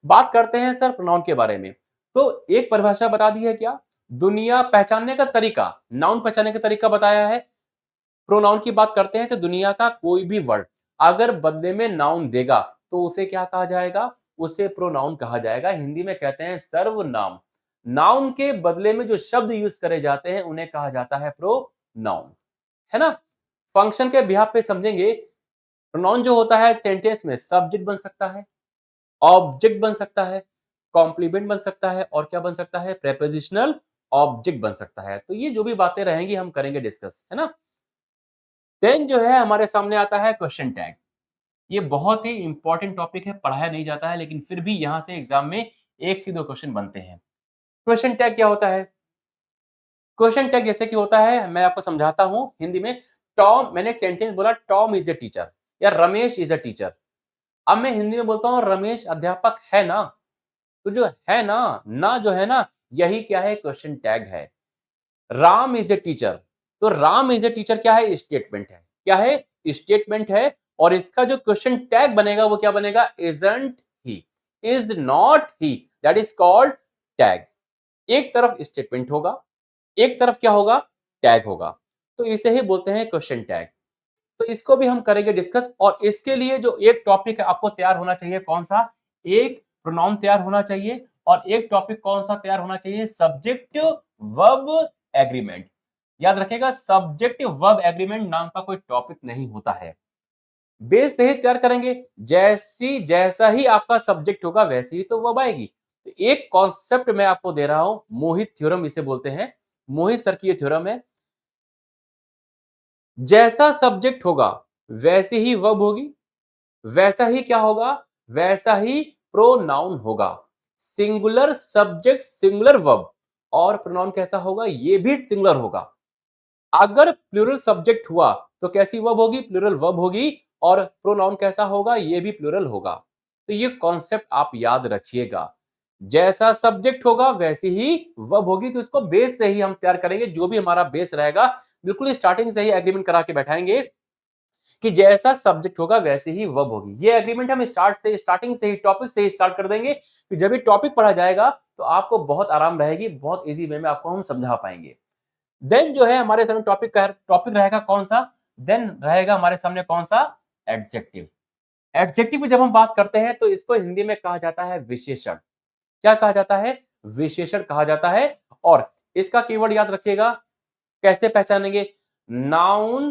A: बात करते हैं सर प्रोनाउन के बारे में। तो एक परिभाषा बता दी है क्या? दुनिया पहचानने का तरीका, नाउन पहचानने का तरीका बताया है। प्रोनाउन की बात करते हैं तो दुनिया का कोई भी वर्ड अगर बदले में नाउन देगा तो उसे क्या कहा जाएगा? उसे प्रोनाउन कहा जाएगा। हिंदी में कहते हैं सर्वनाम। नाउन के बदले में जो शब्द यूज करे जाते हैं उन्हें कहा जाता है प्रोनाउन, है ना? फंक्शन के बिहाफ पे समझेंगे। प्रोनाउन जो होता है सेंटेंस में सब्जेक्ट बन सकता है, ऑब्जेक्ट बन सकता है, कॉम्प्लीमेंट बन सकता है, और क्या बन सकता है? प्रेपोजिशनल ऑब्जेक्ट बन सकता है। तो ये जो भी बातें रहेंगी हम करेंगे डिस्कस, है ना? देन जो है हमारे सामने आता है क्वेश्चन टैग। ये बहुत ही इंपॉर्टेंट टॉपिक है, पढ़ाया नहीं जाता है, लेकिन फिर भी यहां से एग्जाम में 1 से 2 क्वेश्चन बनते हैं। क्वेश्चन टैग क्या होता है? क्वेश्चन टैग जैसे कि होता है, मैं आपको समझाता हूं हिंदी में। टॉम, मैंने एक सेंटेंस बोला टॉम इज ए टीचर या रमेश इज अ टीचर। अब मैं हिंदी में बोलता हूं रमेश अध्यापक है ना? तो जो है ना जो है ना, यही क्या है, क्वेश्चन टैग है। राम इज ए टीचर, तो राम इज ए टीचर क्या है, स्टेटमेंट है। क्या है, स्टेटमेंट है। और इसका जो क्वेश्चन टैग बनेगा वो क्या बनेगा, isn't he, is not he, that is called tag. एक तरफ स्टेटमेंट होगा, एक तरफ क्या होगा, टैग होगा। तो इसे ही बोलते हैं क्वेश्चन टैग। तो इसको भी हम करेंगे डिस्कस। और इसके लिए जो एक टॉपिक आपको तैयार होना चाहिए, कौन सा, एक प्रोनाउन तैयार होना चाहिए। और एक टॉपिक कौन सा तैयार होना चाहिए, सब्जेक्ट वर्ब एग्रीमेंट। याद रखिएगा, सब्जेक्ट वर्ब एग्रीमेंट नाम का कोई टॉपिक नहीं होता है। बेस से ही तैयार करेंगे, जैसा ही आपका सब्जेक्ट होगा वैसे ही तो वर्ब आएगी। तो एक कॉन्सेप्ट मैं आपको दे रहा हूं, मोहित थ्योरम इसे बोलते हैं। मोहित सर की ये थ्योरम है, जैसा सब्जेक्ट होगा वैसी ही वर्ब होगी, वैसा ही क्या होगा, वैसा ही प्रोनाउन होगा। सिंगुलर सब्जेक्ट सिंगुलर वर्ब, और प्रोनाउन कैसा होगा, ये भी सिंगुलर होगा। अगर प्लूरल सब्जेक्ट हुआ तो कैसी वर्ब होगी, प्लूरल वर्ब होगी। और प्रोनाउन कैसा होगा, ये भी प्लूरल होगा। तो ये कॉन्सेप्ट आप याद रखिएगा, जैसा सब्जेक्ट होगा वैसी ही वर्ब होगी। तो इसको बेस से ही हम तैयार करेंगे, जो भी हमारा बेस रहेगा बिल्कुल स्टार्टिंग से ही एग्रीमेंट करा के बैठाएंगे कि जैसा सब्जेक्ट होगा वैसे ही वर्ब होगी। ये एग्रीमेंट हम स्टार्टिंग से ही टॉपिक से ही स्टार्ट कर देंगे कि जब ये टॉपिक पढ़ा जाएगा तो आपको बहुत आराम रहेगी, बहुत इजी वे में आपको हम समझा पाएंगे। देन जो है हमारे सामने टॉपिक रहेगा कौन सा, देन रहेगा हमारे सामने कौन सा, एडजेक्टिव। एडजेक्टिव की जब हम बात करते हैं तो इसको हिंदी में कहा जाता है विशेषण। क्या कहा जाता है, विशेषण कहा जाता है। और इसका कीवर्ड याद रखिएगा, कैसे पहचानेंगे, नाउन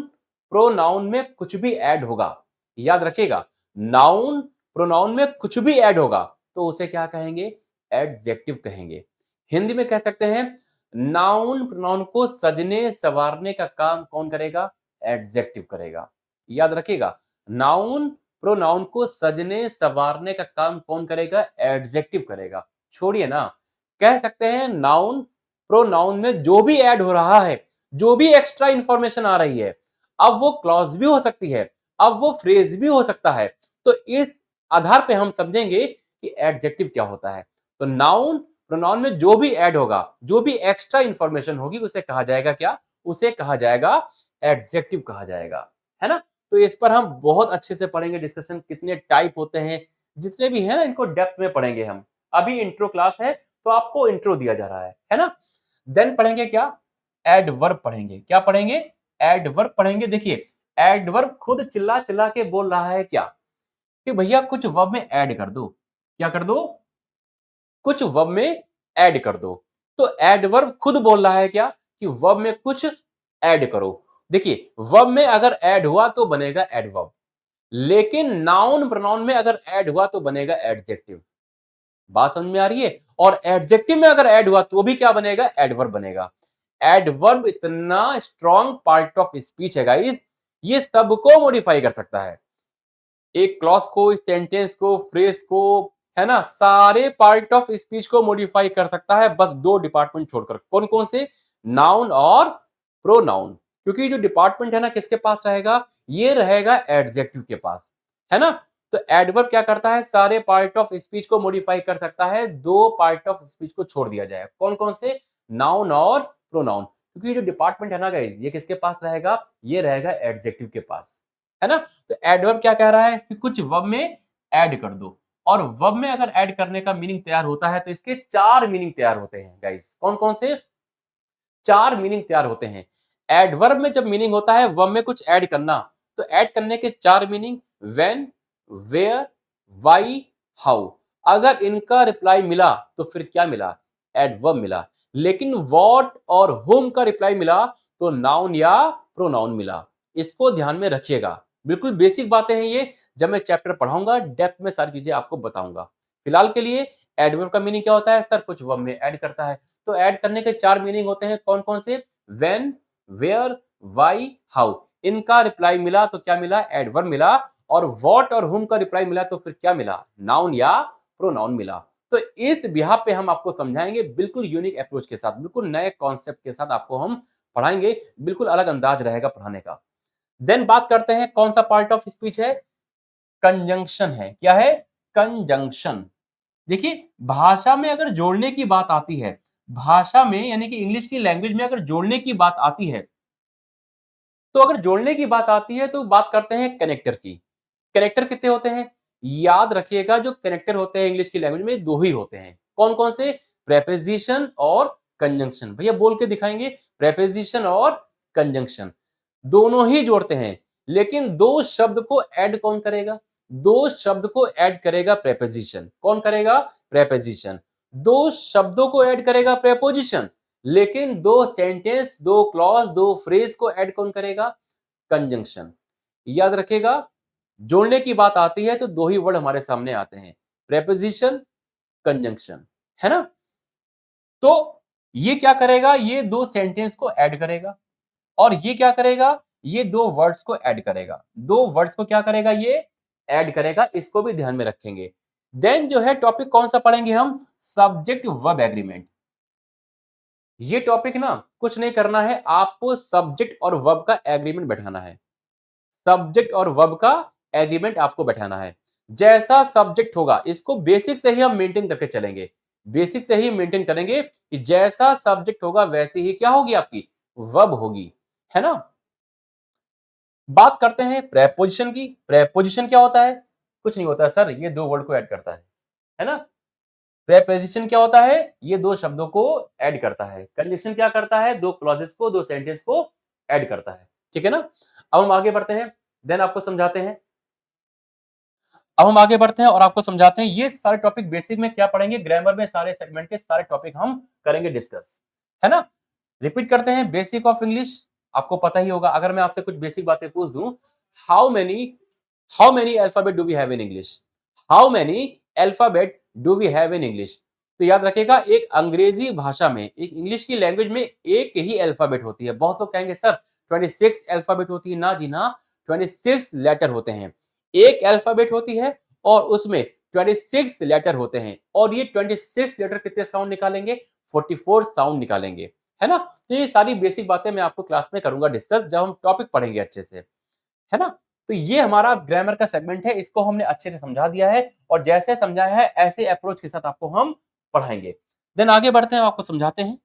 A: प्रोनाउन में कुछ भी ऐड होगा। याद रखिएगा, नाउन प्रोनाउन में कुछ भी ऐड होगा तो उसे क्या कहेंगे, एडजेक्टिव कहेंगे। हिंदी में कह सकते हैं, नाउन प्रोनाउन को सजने संवारने का काम कौन करेगा, एडजेक्टिव करेगा। याद रखिएगा, नाउन प्रोनाउन को सजने संवारने का काम कौन करेगा, एडजेक्टिव करेगा। छोड़िए ना, कह सकते हैं नाउन प्रोनाउन में जो भी ऐड हो रहा है, जो भी एक्स्ट्रा इंफॉर्मेशन आ रही है, अब वो क्लॉज भी हो सकती है, अब वो फ्रेज भी हो सकता है। तो इस आधार पे हम समझेंगे कि एडजेक्टिव क्या होता है। तो नाउन प्रोनाउन में जो भी ऐड होगा, जो भी एक्स्ट्रा इंफॉर्मेशन होगी, उसे कहा जाएगा क्या, उसे कहा जाएगा एडजेक्टिव कहा जाएगा, है ना। तो इस पर हम बहुत अच्छे से पढ़ेंगे, डिस्कशन कितने टाइप होते हैं, जितने भी है ना, इनको डेप्थ में पढ़ेंगे हम। अभी इंट्रो क्लास है तो आपको इंट्रो दिया जा रहा है ना। देन पढ़ेंगे क्या, एडवर्ब पढ़ेंगे। क्या पढ़ेंगे, एडवर्ब पढ़ेंगे। देखिए, एडवर्ब खुद चिल्ला चिल्ला के बोल रहा है क्या, कि भैया कुछ वर्ब में ऐड कर दो। क्या कर दो, कुछ वर्ब में ऐड कर दो। तो एडवर्ब खुद बोल रहा है क्या, कि वर्ब में कुछ ऐड करो। देखिए, वर्ब में अगर ऐड हुआ तो बनेगा एडवर्ब, लेकिन नाउन प्रोनाउन में अगर ऐड हुआ तो बनेगा एडजेक्टिव। बात समझ में आ रही है। और एडजेक्टिव में अगर ऐड हुआ तो भी क्या बनेगा, एडवर्ब बनेगा। एडवर्ब इतना स्ट्रॉन्ग पार्ट ऑफ स्पीच है गाइस, ये सबको मॉडिफाई कर सकता है। एक क्लॉज को, सेंटेंस को, फ्रेज को, है ना, सारे पार्ट ऑफ स्पीच को मॉडिफाई कर सकता है, बस दो डिपार्टमेंट छोड़कर। कौन कौन से, नाउन और प्रोनाउन। क्योंकि जो डिपार्टमेंट है ना किसके पास रहेगा, ये रहेगा एडजेक्टिव के पास, है ना। तो एडवर्ब क्या करता है, सारे पार्ट ऑफ स्पीच को मॉडिफाई कर सकता है, दो पार्ट ऑफ स्पीच को छोड़ दिया जाए। कौन कौन से, नाउन और प्रोनाउन। क्योंकि जो डिपार्टमेंट है ना गाइस, ये किसके पास रहेगा, ये रहेगा एडजेक्टिव के पास, है ना। तो एडवर्ब क्या कह रहा है, कि कुछ वर्ब में ऐड कर दो। और वर्ब में अगर ऐड करने का मीनिंग तैयार होता है तो इसके चार मीनिंग तैयार होते हैं गाइस। कौन कौन से, चार मीनिंग तैयार होते हैं। एडवर्ब में जब मीनिंग होता है वर्ब में कुछ ऐड करना, तो ऐड करने के चार meaning, when, where, why, how. अगर इनका रिप्लाई मिला तो फिर क्या मिला, एडवर्ब मिला। लेकिन व्हाट और whom का रिप्लाई मिला तो नाउन या प्रोनाउन मिला। इसको ध्यान में रखिएगा, बिल्कुल बेसिक बातें हैं ये। जब मैं चैप्टर पढ़ाऊंगा डेप्थ में सारी चीजें आपको बताऊंगा। फिलहाल के लिए एडवर्ब का मीनिंग क्या होता है सर, कुछ वर्ब में ऐड करता है। तो ऐड करने के चार मीनिंग होते हैं, कौन कौन से, व्हेन, वेयर, व्हाई, हाउ। इनका रिप्लाई मिला तो क्या मिला, एडवर्ब मिला। और व्हाट और whom का रिप्लाई मिला तो फिर क्या मिला, नाउन या प्रोनाउन मिला। तो इस बिहाफ पे हम आपको समझाएंगे, बिल्कुल यूनिक अप्रोच के साथ, बिल्कुल नए कॉन्सेप्ट के साथ आपको हम पढ़ाएंगे। बिल्कुल अलग अंदाज रहेगा पढ़ाने का। देन बात करते हैं कौन सा पार्ट ऑफ स्पीच है, कंजंक्शन है। क्या है, कंजंक्शन। देखिए, भाषा में अगर जोड़ने की बात आती है, भाषा में यानी कि इंग्लिश की लैंग्वेज में अगर जोड़ने की बात आती है, तो अगर जोड़ने की बात आती है तो बात करते हैं कनेक्टर की। कनेक्टर कितने होते हैं? याद रखिएगा, जो कनेक्टर होते हैं इंग्लिश की लैंग्वेज में 2 ही होते हैं। कौन-कौन से? प्रीपोजिशन और कंजंक्शन। भैया बोल के दिखाएंगे, प्रीपोजिशन और कंजंक्शन दोनों ही जोड़ते हैं। लेकिन 2 शब्द को ऐड कौन करेगा? 2 शब्द को ऐड करेगा प्रीपोजिशन। कौन करेगा? प्रीपोजिशन। 2 शब्दों को ऐड करेगा प्रीपोजिशन। लेकिन 2 सेंटेंस, 2 क्लॉज, 2 फ्रेज को ऐड कौन करेगा? कंजंक्शन। याद रखिएगा, जोड़ने की बात आती है तो 2 ही वर्ड हमारे सामने आते हैं, प्रीपोजिशन, कंजंक्शन, है ना? तो ये क्या करेगा? ये 2 सेंटेंस को ऐड करेगा और ये क्या करेगा? ये 2 वर्ड्स को ऐड करेगा। 2 वर्ड्स को क्या करेगा? ये ऐड करेगा। इसको भी ध्यान में रखेंगे। देन जो है टॉपिक कौन सा पढ़ेंगे हम? Subject verb agreement. ये टॉपिक ना कुछ नहीं करना है, आपको सब्जेक्ट और वर्ब का एग्रीमेंट बैठाना है। सब्जेक्ट और वर्ब का एग्रीमेंट आपको बैठाना है। जैसा सब्जेक्ट होगा, इसको बेसिक से ही हम मेंटेन करके चलेंगे। बेसिक से ही मेंटेन करेंगे कि जैसा सब्जेक्ट होगा वैसी ही क्या होगी आपकी? वर्ब होगी, है ना? बात करते हैं प्रेपोजिशन की। प्रेपोजिशन क्या होता है? कुछ नहीं होता है सर, ये 2 वर्ड को ऐड करता है ना? प्रेपोजिशन क्या होता है? ये 2 शब्दों को ऐड करता है। कंजंक्शन क्या करता है? 2 क्लॉजेस को, 2 सेंटेंस को ऐड करता है। ठीक है ना? अब हम आगे बढ़ते हैं, देन आपको समझाते हैं। अब हम आगे बढ़ते हैं और आपको समझाते हैं। ये सारे टॉपिक बेसिक में क्या पढ़ेंगे, ग्रामर में सारे सेगमेंट के सारे टॉपिक हम करेंगे डिस्कस, है ना? रिपीट करते हैं, बेसिक ऑफ इंग्लिश आपको पता ही होगा। अगर मैं आपसे कुछ बेसिक बातें पूछ दूं, how many how many alphabet do we have in English? How many alphabet do we have in English? तो याद रखिएगा, एक अंग्रेजी भाषा में, एक इंग्लिश की लैंग्वेज में एक ही अल्फाबेट होती है। बहुत लोग कहेंगे सर 26 अल्फाबेट होती है। ना जी ना, 26 लेटर होते हैं। एक अल्फाबेट होती है और उसमें 26 लेटर होते हैं और ये 26 लेटर कितने साउंड निकालेंगे? 44 साउंड निकालेंगे, है ना? तो ये सारी बेसिक बातें मैं आपको क्लास में करूंगा डिस्कस, जब हम टॉपिक पढ़ेंगे अच्छे से, है ना? तो ये हमारा ग्रामर का सेगमेंट है, इसको हमने अच्छे से समझा दिया है और जैसे समझाया है ऐसे अप्रोच के साथ आपको हम पढ़ाएंगे। देन आगे बढ़ते हैं, आपको समझाते हैं।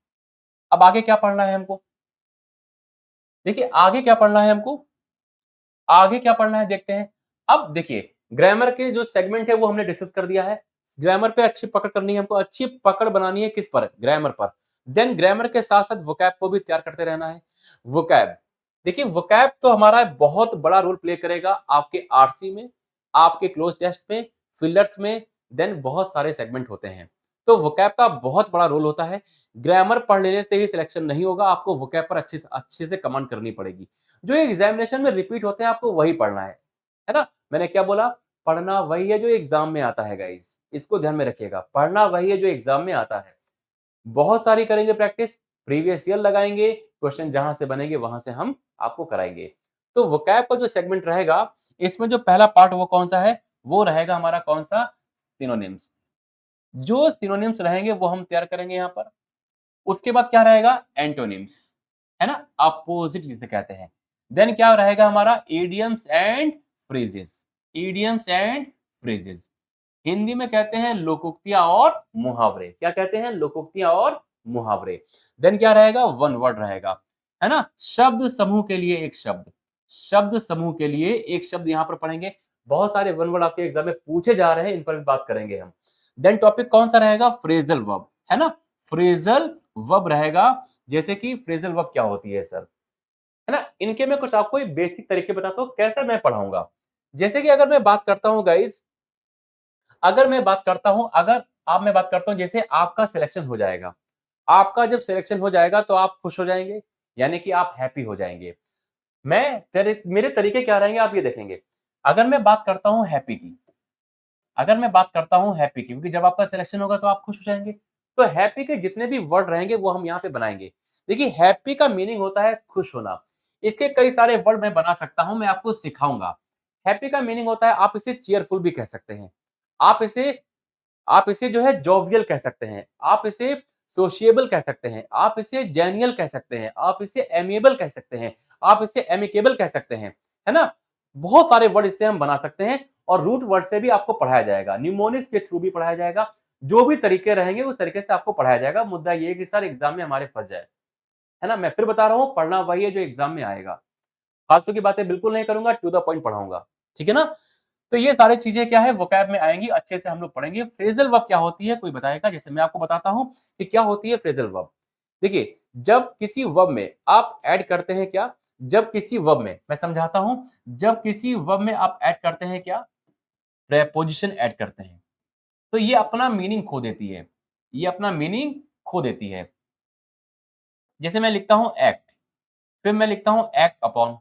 A: अब आगे क्या पढ़ना है हमको? देखिए, आगे क्या पढ़ना है हमको? आगे क्या पढ़ना है देखते हैं। अब देखिए, ग्रामर के जो सेगमेंट है वो हमने डिस्कस कर दिया है। ग्रामर पे अच्छी पकड़ करनी है हमको, अच्छी पकड़ बनानी है किस पर? ग्रामर पर। देन ग्रामर के साथ-साथ वोकैब को भी तैयार करते रहना है। वोकैब, देखिए वोकैब तो हमारा बहुत बड़ा रोल प्ले करेगा आपके आरसी में, आपके क्लोज टेस्ट में, फिलर्स में, देन बहुत सारे सेगमेंट होते हैं। तो वोकैब का बहुत बड़ा रोल होता है। ग्रामर पढ़ लेने से ही सिलेक्शन नहीं होगा, आपको वोकैब पर अच्छे से कमांड करनी पड़ेगी। जो एग्जामिनेशन में रिपीट होते हैं आपको वही पढ़ना है ना? मैंने क्या बोला? पढ़ना वही है जो एग्जाम में आता है गाइस, इसको ध्यान में रखिएगा। पढ़ना वही है जो एग्जाम में आता है। बहुत सारी करेंगे प्रैक्टिस, प्रीवियस ईयर लगाएंगे, क्वेश्चन जहां से बनेंगे वहां से हम आपको कराएंगे। तो वोकैब का जो सेगमेंट रहेगा, इसमें जो पहला पार्ट वो कौन सा है? वो रहेगा हमारा कौन सा? सिनोनिम्स। जो सिनोनिम्स रहेंगे वो हम तैयार करेंगे यहाँ पर। उसके बाद क्या रहेगा? एंटोनिम्स, है ना? अपोजिट जिसे कहते हैं। देन क्या रहेगा हमारा? Idioms and phrases. Idioms and phrases, Hindi में कहते हैं लोकोक्तियां और मुहावरे। क्या कहते हैं? लोकोक्तियां और मुहावरे। देन क्या रहेगा? वन वर्ड रहेगा, है ना? शब्द समूह के लिए एक शब्द, शब्द समूह के लिए एक शब्द यहां पर पढ़ेंगे। बहुत सारे वन वर्ड आपके एग्जाम में पूछे जा रहे हैं, इन पर भी बात करेंगे हम। देन टॉपिक कौन सा रहेगा? फ्रेजल वर्ब, है ना? फ्रेजल वर्ब रहेगा। जैसे कि फ्रेजल वर्ब क्या होती है सर, है ना? इनके मैं कुछ आपको बेसिक तरीके बताता हूं कैसे मैं पढ़ाऊंगा। जैसे कि अगर मैं बात करता हूं गाइज, अगर मैं बात करता हूं, अगर आप मैं बात करता हूं, जैसे आपका सिलेक्शन हो जाएगा, आपका जब सिलेक्शन हो जाएगा तो आप खुश हो जाएंगे, यानी कि आप हैप्पी हो जाएंगे। मैं तेरे मेरे तरीके क्या रहेंगे आप ये देखेंगे। अगर मैं बात करता हूं हैप्पी की, अगर मैं बात करता हूं हैप्पी की, क्योंकि जब आपका सिलेक्शन होगा तो आप खुश हो जाएंगे, तो हैप्पी के जितने भी वर्ड रहेंगे वो हम यहाँ पे बनाएंगे। देखिए, हैप्पी का मीनिंग होता है खुश होना। इसके कई सारे वर्ड मैं बना सकता हूं, मैं आपको सिखाऊंगा। हैप्पी का मीनिंग होता है, आप इसे चीयरफुल भी कह सकते हैं, आप इसे आप इसे जो है जोवियल कह सकते हैं, आप इसे सोशिएबल कह सकते हैं, आप इसे जेनियल कह सकते हैं, आप इसे एमिएबल कह सकते हैं, आप इसे एमिकेबल कह सकते हैं, है ना? बहुत सारे वर्ड इससे हम बना सकते हैं और रूट वर्ड से भी आपको पढ़ाया जाएगा, न्यूमोनिक्स के थ्रू भी पढ़ाया जाएगा। जो भी तरीके रहेंगे उस तरीके से आपको पढ़ाया जाएगा। मुद्दा ये है कि सर एग्जाम में हमारे फंस जाए, है ना? मैं फिर बता रहा हूँ, पढ़ना वही है जो एग्जाम में आएगा। फालतू की बातें बिल्कुल नहीं करूंगा, टू द पॉइंट पढ़ाऊंगा। ठीक है ना? तो ये सारी चीजें क्या है, वोकैब में आएंगी, अच्छे से हम लोग पढ़ेंगे। फ्रेजल वर्ब क्या होती है, कोई बताएगा? जैसे मैं आपको बताता हूं कि क्या होती है फ्रेजल वर्ब। देखिए, जब किसी वर्ब में आप ऐड करते हैं क्या, जब किसी वर्ब में, मैं समझाता हूं, जब किसी वर्ब में आप ऐड करते हैं क्या, प्रेपोजिशन ऐड करते हैं, तो ये अपना मीनिंग खो देती है। ये अपना मीनिंग खो देती है। जैसे मैं लिखता हूं एक्ट, फिर मैं लिखता हूं एक्ट अपॉन,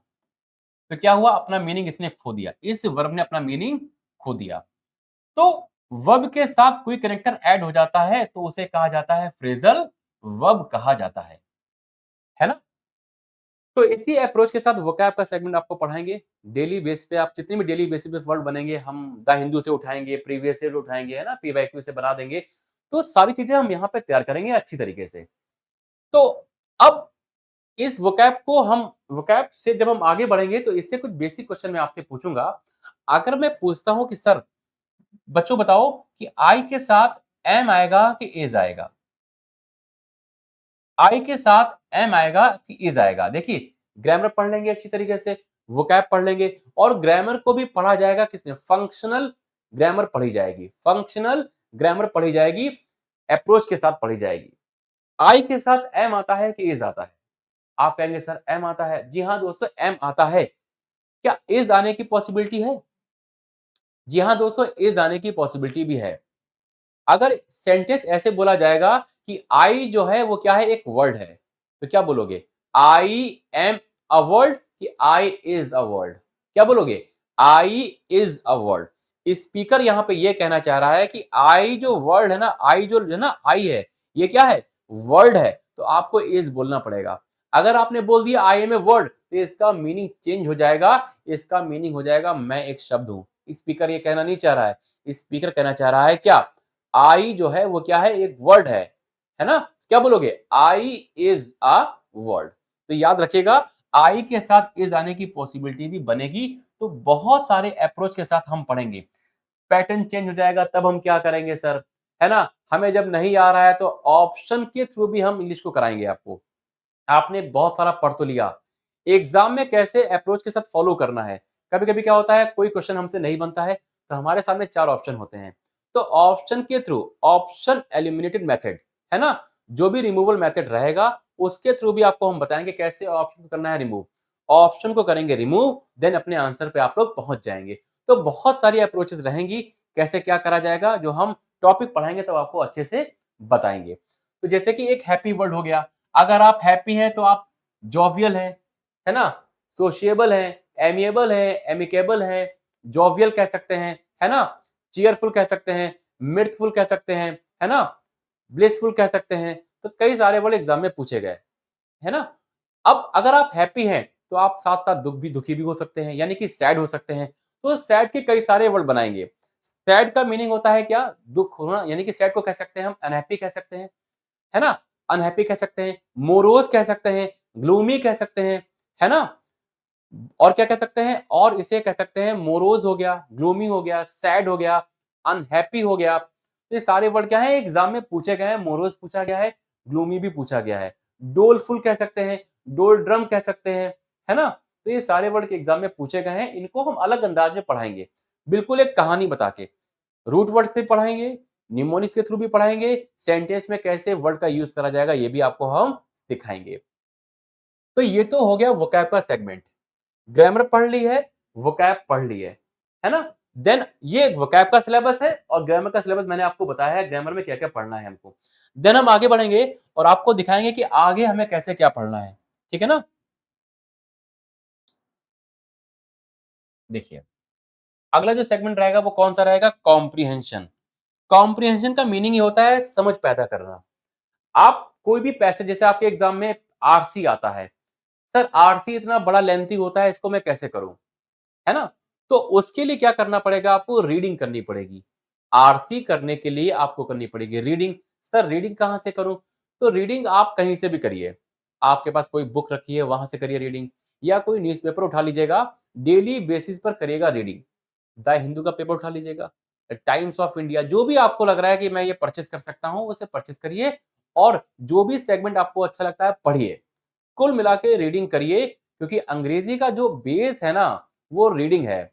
A: तो क्या हुआ, अपना मीनिंग इसने खो दिया, इस वर्ब ने अपना मीनिंग खो दिया। तो वर्ब के साथ कोई कनेक्टर ऐड हो जाता है तो उसे कहा जाता है फ्रेजल वर्ब कहा जाता है ना? तो इसी अप्रोच के साथ वोकैब का सेगमेंट आपको पढ़ाएंगे। डेली बेस पे आप जितने भी डेली बेसिस पे वर्ड बनेंगे, हम द हिंदू से उठाएंगे, प्रीवियस से उठाएंगे, है ना, पीवाईक्यू से बना देंगे। तो सारी चीजें हम यहाँ पे तैयार करेंगे अच्छी तरीके से। तो अब इस वोकैब को हम, वोकैब से जब हम आगे बढ़ेंगे तो इससे कुछ बेसिक क्वेश्चन मैं आपसे पूछूंगा। अगर मैं पूछता हूं कि सर बच्चों बताओ कि आई के साथ एम आएगा कि इज आएगा, आई के साथ एम आएगा कि इज आएगा? देखिए, ग्रामर पढ़ लेंगे अच्छी तरीके से, वोकैब पढ़ लेंगे, और ग्रामर को भी पढ़ा जाएगा किसने, फंक्शनल ग्रामर पढ़ी जाएगी, फंक्शनल ग्रामर पढ़ी जाएगी, अप्रोच के साथ पढ़ी जाएगी। आई के साथ एम आता है कि इज आता है? आप कहेंगे सर एम आता है। जी हाँ दोस्तों, एम आता है। क्या इज आने की पॉसिबिलिटी है? जी हाँ दोस्तों, इज आने की पॉसिबिलिटी भी है। अगर सेंटेंस ऐसे बोला जाएगा कि आई जो है वो क्या है, एक वर्ड है, तो क्या बोलोगे, आई एम अ वर्ड कि आई इज अ वर्ड? क्या बोलोगे, I is a word. Speaker यहां पे ये कहना चाह रहा है कि आई जो वर्ड है ना, आई जो है ना, आई है, ये क्या है, वर्ड है, तो आपको इज बोलना पड़ेगा। अगर आपने बोल दिया आई एम ए वर्ड, तो इसका मीनिंग चेंज हो जाएगा, इसका मीनिंग हो जाएगा मैं एक शब्द हूं। स्पीकर ये कहना नहीं चाह रहा है, स्पीकर कहना चाह रहा है क्या, आई जो है वो क्या है, एक वर्ड है ना? क्या बोलोगे, आई इज अ वर्ड। तो याद रखिएगा, आई के साथ इज आने की पॉसिबिलिटी भी बनेगी। तो बहुत सारे अप्रोच के साथ हम पढ़ेंगे। पैटर्न चेंज हो जाएगा तब हम क्या करेंगे सर, है ना? हमें जब नहीं आ रहा है तो ऑप्शन के थ्रू भी हम इंग्लिश को कराएंगे आपको। आपने बहुत सारा पढ़ तो लिया, एग्जाम में कैसे अप्रोच के साथ फॉलो करना है। कभी कभी क्या होता है, कोई क्वेश्चन हमसे नहीं बनता है, तो हमारे सामने चार ऑप्शन होते हैं, तो ऑप्शन के थ्रू, ऑप्शन एलिमिनेटेड मेथड, है ना, जो भी रिमूवल मेथड रहेगा उसके थ्रू भी आपको हम बताएंगे कैसे ऑप्शन को करना है रिमूव। ऑप्शन को करेंगे रिमूव, देन अपने आंसर पे आप लोग पहुंच जाएंगे। तो बहुत सारी अप्रोचेस रहेंगी, कैसे क्या करा जाएगा, जो हम टॉपिक पढ़ाएंगे तब आपको अच्छे से बताएंगे। तो जैसे कि एक हैप्पी वर्ड हो गया, अगर आप हैप्पी हैं तो आप जॉवियल हैं, है ना, सोशिएबल हैं, एमिएबल हैं, एमिकेबल हैं, जॉवियल कह सकते हैं, है ना, चीयरफुल कह सकते हैं, मिर्थफुल कह सकते हैं, है ना, ब्लिसफुल कह सकते हैं। तो कई सारे वर्ड एग्जाम में पूछे गए, है ना? अब अगर आप हैप्पी हैं तो आप साथ-साथ दुखी भी हो सकते हैं, यानी कि सैड हो सकते हैं। तो सैड के कई सारे वर्ड बनाएँगे। सैड का मीनिंग होता है क्या? दुःख होना, यानी कि सैड को कह सकते हैं हम अनहैप्पी कह सकते हैं, है ना? अनहैप्पी कह सकते हैं, मोरोज़ कह सकते हैं, ग्लूमी कह सकते हैं, है ना? और क्या कह सकते हैं? और इसे कह सकते हैं, मोरोज़ हो गया, ग्लूमी हो गया, सैड हो गया, अनहैप्पी हो गया। तो ये सारे वर्ड क्या है, एग्जाम में पूछे गए हैं। मोरोज़ पूछा गया है, ग्लूमी भी पूछा गया है, डोलफुल कह सकते हैं, डोलड्रम कह सकते हैं, है ना? तो ये सारे वर्ड के एग्जाम में पूछे गए हैं, इनको हम अलग अंदाज में पढ़ाएंगे, बिल्कुल एक कहानी बता के। रूट वर्ड से पढ़ाएंगे, निमोनिक्स के थ्रू भी पढ़ाएंगे, सेंटेंस में कैसे वर्ड का यूज करा जाएगा ये भी आपको हम सिखाएंगे। तो ये तो हो गया वोकैब का सेगमेंट। ग्रामर पढ़ ली है, वोकैब पढ़ ली है ना? देन ये वोकैब का सिलेबस है और ग्रामर का सिलेबस मैंने आपको बताया है, ग्रामर में क्या-क्या पढ़ना है हमको। देन हम आगे बढ़ेंगे और आपको दिखाएंगे कि आगे हमें कैसे क्या पढ़ना है। ठीक है ना? देखिए, अगला जो सेगमेंट रहेगा वो कौन-सा रहेगा? कॉम्प्रिहेंशन। कॉम्प्रिहेंशन का मीनिंग ये होता है समझ पैदा करना। आप कोई भी पैसेज, जैसे आपके एग्जाम में आरसी आता है, सर आरसी इतना बड़ा लेंथी होता है, इसको मैं कैसे करूं, है ना? तो उसके लिए क्या करना पड़ेगा, आपको रीडिंग करनी पड़ेगी। आरसी करने के लिए आपको करनी पड़ेगी रीडिंग। सर रीडिंग कहां से करूं? तो रीडिंग आप कहीं से भी करिए। आपके पास कोई बुक रखी है वहां से करिए रीडिंग, या कोई न्यूज़पेपर उठा लीजिएगा, डेली बेसिस पर करिएगा रीडिंग। द हिंदू का पेपर उठा लीजिएगा, टाइम्स ऑफ इंडिया, जो भी आपको लग रहा है कि मैं ये परचेज़ कर सकता हूँ, उसे परचेज़ करिए और जो भी सेगमेंट आपको अच्छा लगता है पढ़िए। कुल मिला के रीडिंग करिए क्योंकि अंग्रेजी का जो बेस है ना, वो रीडिंग है।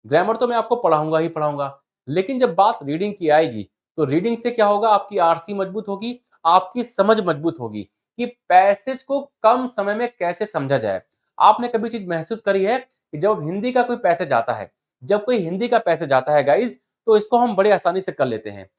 A: ग्रामर तो मैं आपको पढ़ाऊँगा ही पढ़ाऊँगा, लेकिन जब बात रीडिंग की आएगी, तो रीडिंग से क्या होगा, आपकी आरसी मजबूत होगी, आपकी समझ मजबूत होगी कि पैसेज को कम समय में कैसे समझा जाए। आपने कभी चीज़ महसूस करी है कि जब हिंदी का कोई पैसेज आता है, जब कोई हिंदी का पैसेज आता है गाइज़, तो इसको हम बड़े आसानी से कर लेते हैं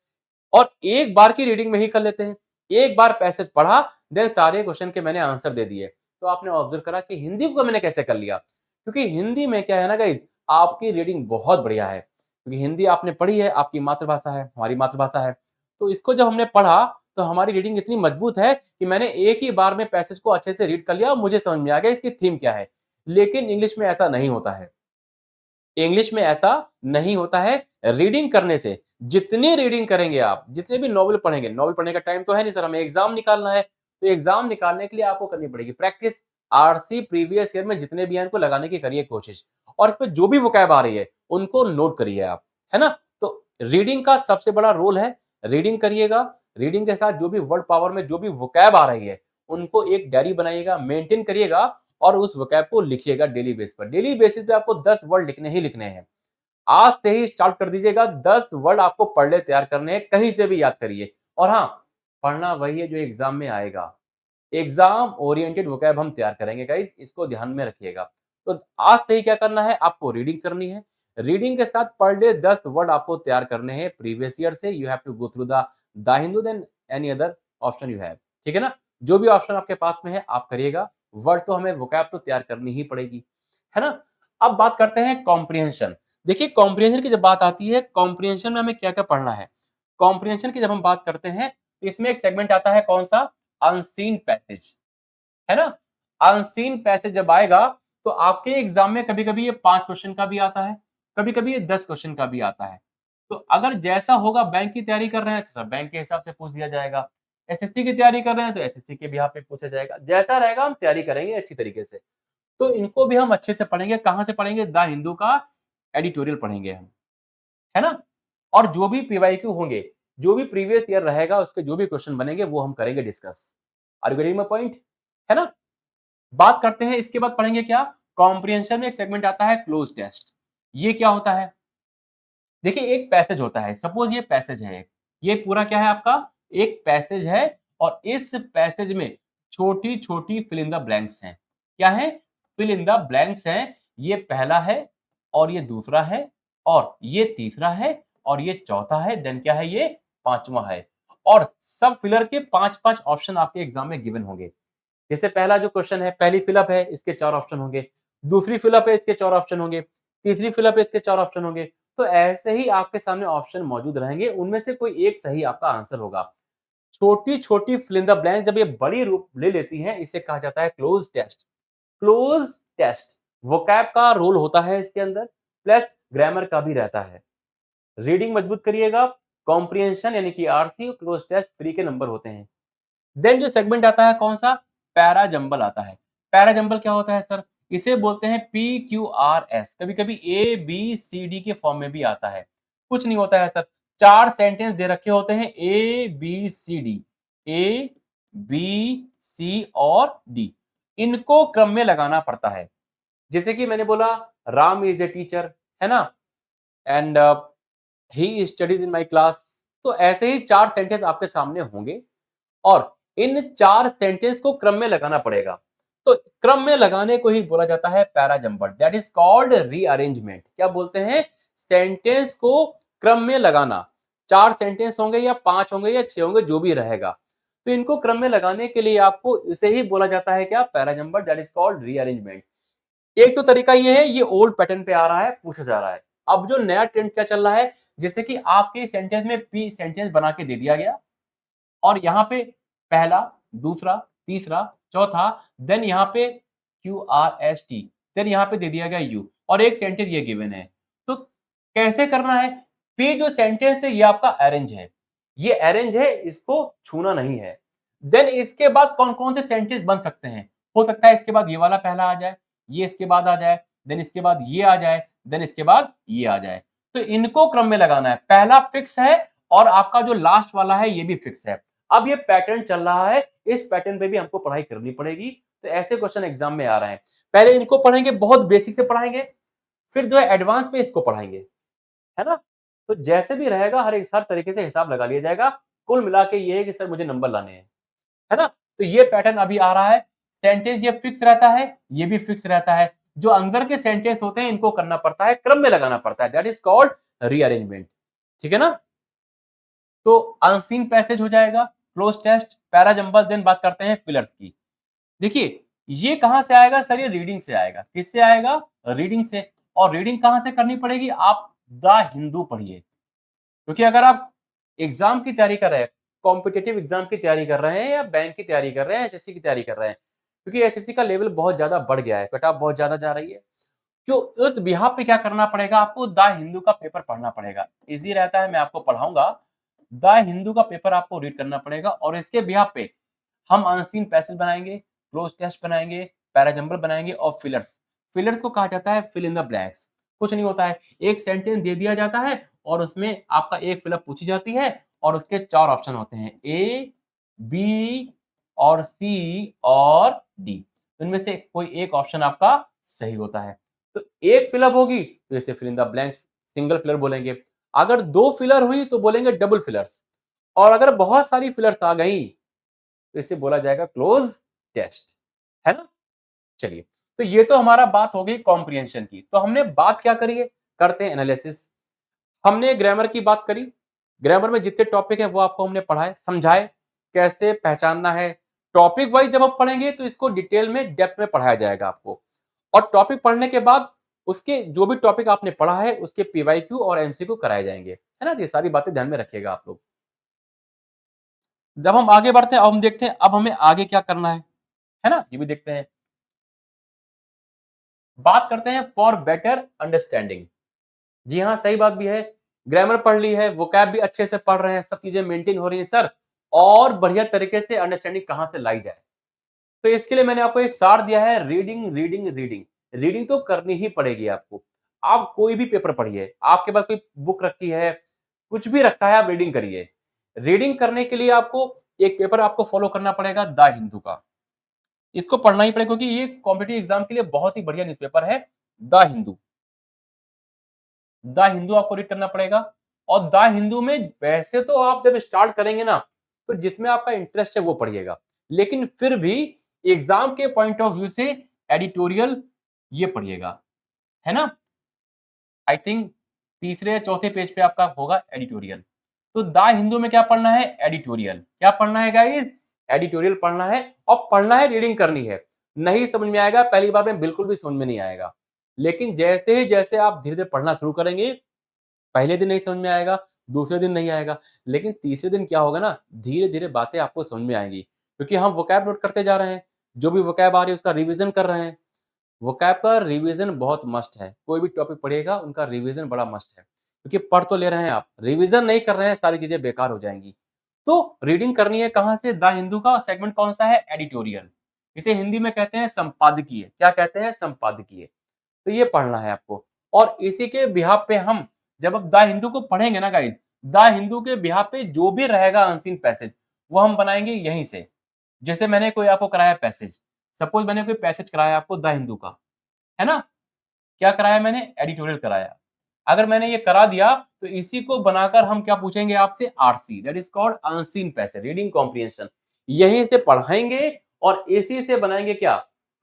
A: और एक बार की रीडिंग में ही कर लेते हैं। एक बार पैसेज पढ़ा, देन सारे क्वेश्चन के मैंने आंसर दे दिए। तो आपने ऑब्जर्व करा कि हिंदी को मैंने कैसे कर लिया? क्योंकि हिंदी में क्या है ना गाइज़, आपकी रीडिंग बहुत बढ़िया है। क्योंकि हिंदी आपने पढ़ी है, आपकी मातृभाषा है, हमारी मातृभाषा है। तो इसको जब हमने पढ़ा, तो हमारी रीडिंग इतनी मजबूत है कि मैंने एक ही बार में पैसेज को अच्छे से रीड कर लिया और मुझे समझ में आ गया इसकी थीम क्या है। लेकिन इंग्लिश में ऐसा नहीं होता है। इंग्लिश में ऐसा नहीं होता है। रीडिंग करने से, जितनी रीडिंग करेंगे आप, जितने भी नॉवेल पढ़ेंगे, नॉवेल पढ़ने का टाइम तो है नहीं सर, हमें एग्जाम निकालना है, तो एग्जाम निकालने के लिए आपको करनी पड़ेगी प्रैक्टिस। आरसी प्रीवियस ईयर में जितने भी हैं इनको लगाने की करिए कोशिश और इस पे जो भी वोकैब आ रही है उनको नोट करिए आप, है ना? तो रीडिंग का सबसे बड़ा रोल है, रीडिंग करिएगा। रीडिंग के साथ जो भी वर्ड पावर में जो भी वोकैब आ रही है उनको एक डायरी बनाइएगा, मेंटेन करिएगा और उस वोकैब को लिखिएगा डेली बेस पर। डेली बेसिस पे आपको 10 वर्ड लिखने ही लिखने हैं। आज से ही स्टार्ट कर दीजिएगा, 10 वर्ड आपको पढ़ ले तैयार करने हैं, कहीं से भी याद करिए। और हाँ, पढ़ना वही है जो एग्जाम में आएगा। एग्जाम ओरिएंटेड वोकैब हम तैयार करेंगे गाइस, इसको ध्यान में रखिएगा। तो आज से ही क्या करना है, आपको रीडिंग करनी है। रीडिंग के साथ पर डे 10 वर्ड आपको तैयार करने हैं प्रीवियस ईयर से। You have to go through the Hindu then any other option you have. ठीक है ना? जो भी ऑप्शन आपके पास में है आप करिएगा। वर्ड तो हमें वोकैब तो तैयार करनी ही पड़ेगी, है ना? अब बात करते हैं कॉम्प्रिहेंशन। देखिए कॉम्प्रिहेंशन की जब बात आती है, कॉम्प्रिहेंशन में हमें क्या-क्या पढ़ना है? कॉम्प्रिहेंशन की जब हम बात करते हैं, तो इसमें एक सेगमेंट आता है कौन-सा? अनसीन पैसेज, है ना? अनसीन पैसेज जब आएगा, तो आपके एग्जाम में कभी-कभी ये 5 क्वेश्चन का भी आता है, कभी-कभी ये 10 क्वेश्चन का भी आता है। तो अगर जैसा होगा, बैंक की तैयारी कर रहे हैं, तो सर बैंक के हिसाब से पूछ दिया जाएगा। एसएससी की तैयारी कर रहे हैं, तो एसएससी के बिहाफ पे पूछा जाएगा। जैसा रहेगा हम तैयारी करेंगे अच्छी तरीके से। तो इनको भी हम अच्छे से पढ़ेंगे। कहाँ से पढ़ेंगे? द हिंदू का एडिटोरियल पढ़ेंगे हम, है ना? और जो भी पीवाईक्यू होंगे, जो भी प्रीवियस ईयर रहेगा, उसके जो भी क्वेश्चन बनेंगे, वो हम करेंगे discuss. Are you getting my point? है ना? बात करते हैं, इसके बाद पढ़ेंगे क्या? कॉम्प्रिहेंशन में एक सेगमेंट आता है क्लोज टेस्ट। ये क्या होता है? देखिए एक पैसेज होता है, सपोज ये पैसेज है, ये पूरा क्या है आपका? एक पैसेज है और इस पैसेज में छोटी-छोटी फिल इन द ब्लैंक्स हैं। क्या है? फिल इन द ब्लैंक्स हैं। ये पहला है और ये दूसरा है और ये तीसरा है और ये चौथा है, देन क्या है? ये पांचवा है। और सब फिलर के 5-5 ऑप्शन आपके एग्जाम में गिवन होंगे। जैसे पहला जो क्वेश्चन है, पहली फिलअप है, इसके 4 ऑप्शन होंगे। दूसरी फिलअप है, इसके 4 ऑप्शन होंगे। तीसरी फिलअप है, इसके 4 ऑप्शन होंगे। तो ऐसे ही आपके सामने ऑप्शन मौजूद रहेंगे, उनमें से कोई एक सही आपका आंसर होगा। छोटी-छोटी फिल इन द ब्लैंक जब ये बड़ी रूप ले लेती हैं, इसे कहा जाता है cloze test. Cloze test vocab का रोल होता है इसके अंदर, प्लस ग्रामर का भी रहता है। रीडिंग मजबूत करिएगा, कॉम्प्रिहेंशन यानी कि आरसी, क्लोज टेस्ट फ्री के नंबर होते हैं। देन जो सेगमेंट आता है कौन सा? पैराजंबल आता है। पैराजंबल क्या होता है सर? इसे बोलते हैं PQRS। कभी-कभी ABCD के फॉर्म में भी आता है। कुछ नहीं होता है सर। 4 सेंटेंस दे रखे होते हैं ABCD, A, B, C और D। इनको क्रम में लगाना पड़ता है। जैसे कि मैंने बोला, राम इज ए टीचर, है ना? And he studies in my class. तो ऐसे ही 4 सेंटेंस आपके सामने होंगे और इन 4 सेंटेंस को क्रम में लगाना पड़ेगा। तो क्रम में लगाने को ही बोला जाता है parajumble, that is called rearrangement. क्या बोलते हैं? सेंटेंस को क्रम में लगाना। 4 सेंटेंस होंगे या 5 होंगे या 6 होंगे, जो भी रहेगा। तो इनको क्रम में लगाने के लिए आपको इसे ही बोला जाता है क्या? Parajumble, that is called rearrangement. एक तो तरीका ये है, ये ओल्ड पैटर्न पे आ रहा है, पूछा जा रहा है। अब जो नया ट्रेंड क्या चल रहा है, जैसे कि आपके सेंटेंस में पी सेंटेंस बना के दे दिया गया और यहाँ पे पहला, दूसरा, तीसरा, चौथा, देन यहाँ पे QRST, देन यहाँ पे दे दिया गया यू और एक सेंटेंस ये गिवन है। तो कैसे करना है? पी जो सेंटेंस है ये आपका अरेंज है, ये अरेंज है, इसको छूना नहीं है। देन इसके बाद कौन-कौन से सेंटेंस बन सकते हैं? हो सकता है इसके बाद ये वाला पहला आ जाए, ये इसके बाद आ जाए, देन इसके बाद ये आ जाए, देन इसके बाद ये आ जाए। तो इनको क्रम में लगाना है, पहला फिक्स है और आपका जो लास्ट वाला है ये भी फिक्स है। अब ये पैटर्न चल रहा है, इस पैटर्न पे भी हमको पढ़ाई करनी पड़ेगी, तो ऐसे क्वेश्चन एग्जाम में आ रहे हैं। पहले इनको पढ़ेंगे, बहुत बेसिक से पढ़ाएंगे, फिर जो है एडवांस में इसको पढ़ाएंगे, है ना? तो जैसे भी रहेगा हर तरीके से हिसाब लगा लिया जाएगा। कुल मिला के ये है कि सर मुझे नंबर लाने हैं, है ना? तो ये पैटर्न अभी आ रहा है। सेंटेंस ये फिक्स रहता है, ये भी फिक्स रहता है। जो अंदर के सेंटेंस होते हैं इनको करना पड़ता है, क्रम में लगाना पड़ता है। That is called rearrangement. ठीक है ना? तो अनसीन पैसेज हो जाएगा, cloze test, para jumble. Then बात करते हैं फिलर्स की। देखिए ये कहां से आएगा सर? ये रीडिंग से आएगा। किससे आएगा? रीडिंग से। और रीडिंग कहां से करनी पड़ेगी? आप द हिंदू पढ़िए, क्योंकि अगर आप एग्जाम की तैयारी कर रहे हैं, कॉम्पिटेटिव एग्जाम की तैयारी कर रहे हैं या बैंक की तैयारी कर रहे हैं, एसएससी की तैयारी कर रहे हैं, क्योंकि एसएससी का लेवल बहुत ज्यादा बढ़ गया है, कट ऑफ बहुत ज्यादा जा रही है, तो उस बिहाफ पे क्या करना पड़ेगा? आपको द हिंदू का पेपर पढ़ना पड़ेगा। इजी रहता है, मैं आपको पढ़ाऊंगा। द हिंदू का पेपर आपको रीड करना पड़ेगा और इसके बिहाफ पे हम अनसीन पैसेज बनाएंगे, क्लोज टेस्ट बनाएंगे, पैराजंबल बनाएंगे और फिलर्स। फिलर्स को कहा जाता है फिल इन द ब्लैंक्स। कुछ नहीं होता है, एक सेंटेंस दे दिया जाता है और उसमें आपका एक फिलअप पूछी जाती है और उसके 4 ऑप्शन होते हैं, ए, बी और सी और डी। इनमें से कोई एक ऑप्शन आपका सही होता है। तो एक फिलअप होगी तो इसे fill in the blanks single filler बोलेंगे। अगर 2 फिलर हुई तो बोलेंगे डबल फिलर्स। और अगर बहुत सारी फिलर्स आ गई तो इसे बोला जाएगा क्लोज टेस्ट, है ना? चलिए, तो ये तो हमारा बात हो गई कॉम्प्रिहेंशन की। तो हमने बात क्या करी है? करते हैं एनालिसिस। हमने ग्रामर की बात करी। ग्रामर में जितने टॉपिक है वो आपको हमने पढ़ाए, समझाए कैसे पहचानना है। टॉपिक वाइज जब हम पढ़ेंगे तो इसको डिटेल में डेप्थ में पढ़ाया जाएगा आपको। और टॉपिक पढ़ने के बाद उसके जो भी टॉपिक आपने पढ़ा है उसके पीवाईक्यू और एमसीक्यू कराए जाएंगे, है ना? ये सारी बातें ध्यान में रखिएगा आप लोग। जब हम आगे बढ़ते हैं, अब हम देखते हैं अब हमें आगे क्या करना है ना? ये भी देखते हैं। बात करते हैं फॉर बेटर अंडरस्टैंडिंग। जी हाँ, सही बात भी है। ग्रामर पढ़ ली है, वोकैब भी अच्छे से पढ़ रहे हैं, सब चीजें मेंटेन हो रही है सर, और बढ़िया तरीके से अंडरस्टैंडिंग कहां से लाई जाए? तो इसके लिए मैंने आपको एक सार दिया है, रीडिंग रीडिंग रीडिंग। रीडिंग तो करनी ही पड़ेगी आपको। आप कोई भी पेपर पढ़िए, आपके पास कोई बुक रखी है, कुछ भी रखा है, आप रीडिंग करिए। रीडिंग करने के लिए आपको एक पेपर आपको फॉलो करना पड़ेगा, द हिंदू का। इसको पढ़ना ही पड़ेगा क्योंकि ये कॉम्पिटिटिव एग्जाम के लिए बहुत ही बढ़िया न्यूज़पेपर है, द हिंदू। द हिंदू आपको रीड करना पड़ेगा। और द हिंदू में वैसे तो आप जब स्टार्ट करेंगे ना, तो जिसमें आपका इंटरेस्ट है वो पढ़िएगा, लेकिन फिर भी एग्जाम के पॉइंट ऑफ व्यू से एडिटोरियल ये पढ़िएगा, है ना? आई थिंक तीसरे या चौथे पेज पे आपका होगा एडिटोरियल। तो द हिंदू में क्या पढ़ना है? एडिटोरियल। क्या पढ़ना है गाइस? एडिटोरियल पढ़ना है। और पढ़ना है, रीडिंग करनी है। नहीं समझ में आएगा पहली बार में, बिल्कुल भी समझ में नहीं आएगा, लेकिन जैसे आप धीरे धीरे पढ़ना शुरू करेंगे, पहले दिन नहीं समझ में आएगा, दूसरे दिन नहीं आएगा, लेकिन तीसरे दिन क्या होगा ना, धीरे धीरे बातें आपको समझ में आएंगी, क्योंकि हम वोकैब नोट करते जा रहे हैं। जो भी वोकैब आ रही है उसका रिवीजन कर रहे हैं। वोकैब का रिवीजन बहुत मस्ट है। कोई भी टॉपिक पढ़िएगा उनका रिवीजन बड़ा मस्ट है, क्योंकि पढ़ तो ले रहे हैं आप, रिवीजन नहीं कर रहे हैं, सारी चीजें बेकार हो जाएंगी। तो रीडिंग करनी है कहां से? द हिंदू का सेगमेंट कौन सा है? एडिटोरियल। इसे हिंदी में कहते हैं संपादकीय। क्या कहते हैं? संपादकीय। तो ये पढ़ना है आपको। और इसी के बिहाफ पे हम जब अब द हिंदू को पढ़ेंगे ना गाइज, द हिंदू के बिहाफ पे जो भी रहेगा अनसीन पैसेज वो हम बनाएंगे यहीं से। जैसे मैंने कोई आपको कराया पैसेज, सपोज मैंने कोई पैसेज कराया आपको द हिंदू का, है ना? क्या कराया मैंने? एडिटोरियल कराया। अगर मैंने ये करा दिया तो इसी को बनाकर हम क्या पूछेंगे आपसे? RC, that is called unseen passage, reading comprehension. यहीं से पढ़ाएंगे और इसी से बनाएंगे क्या?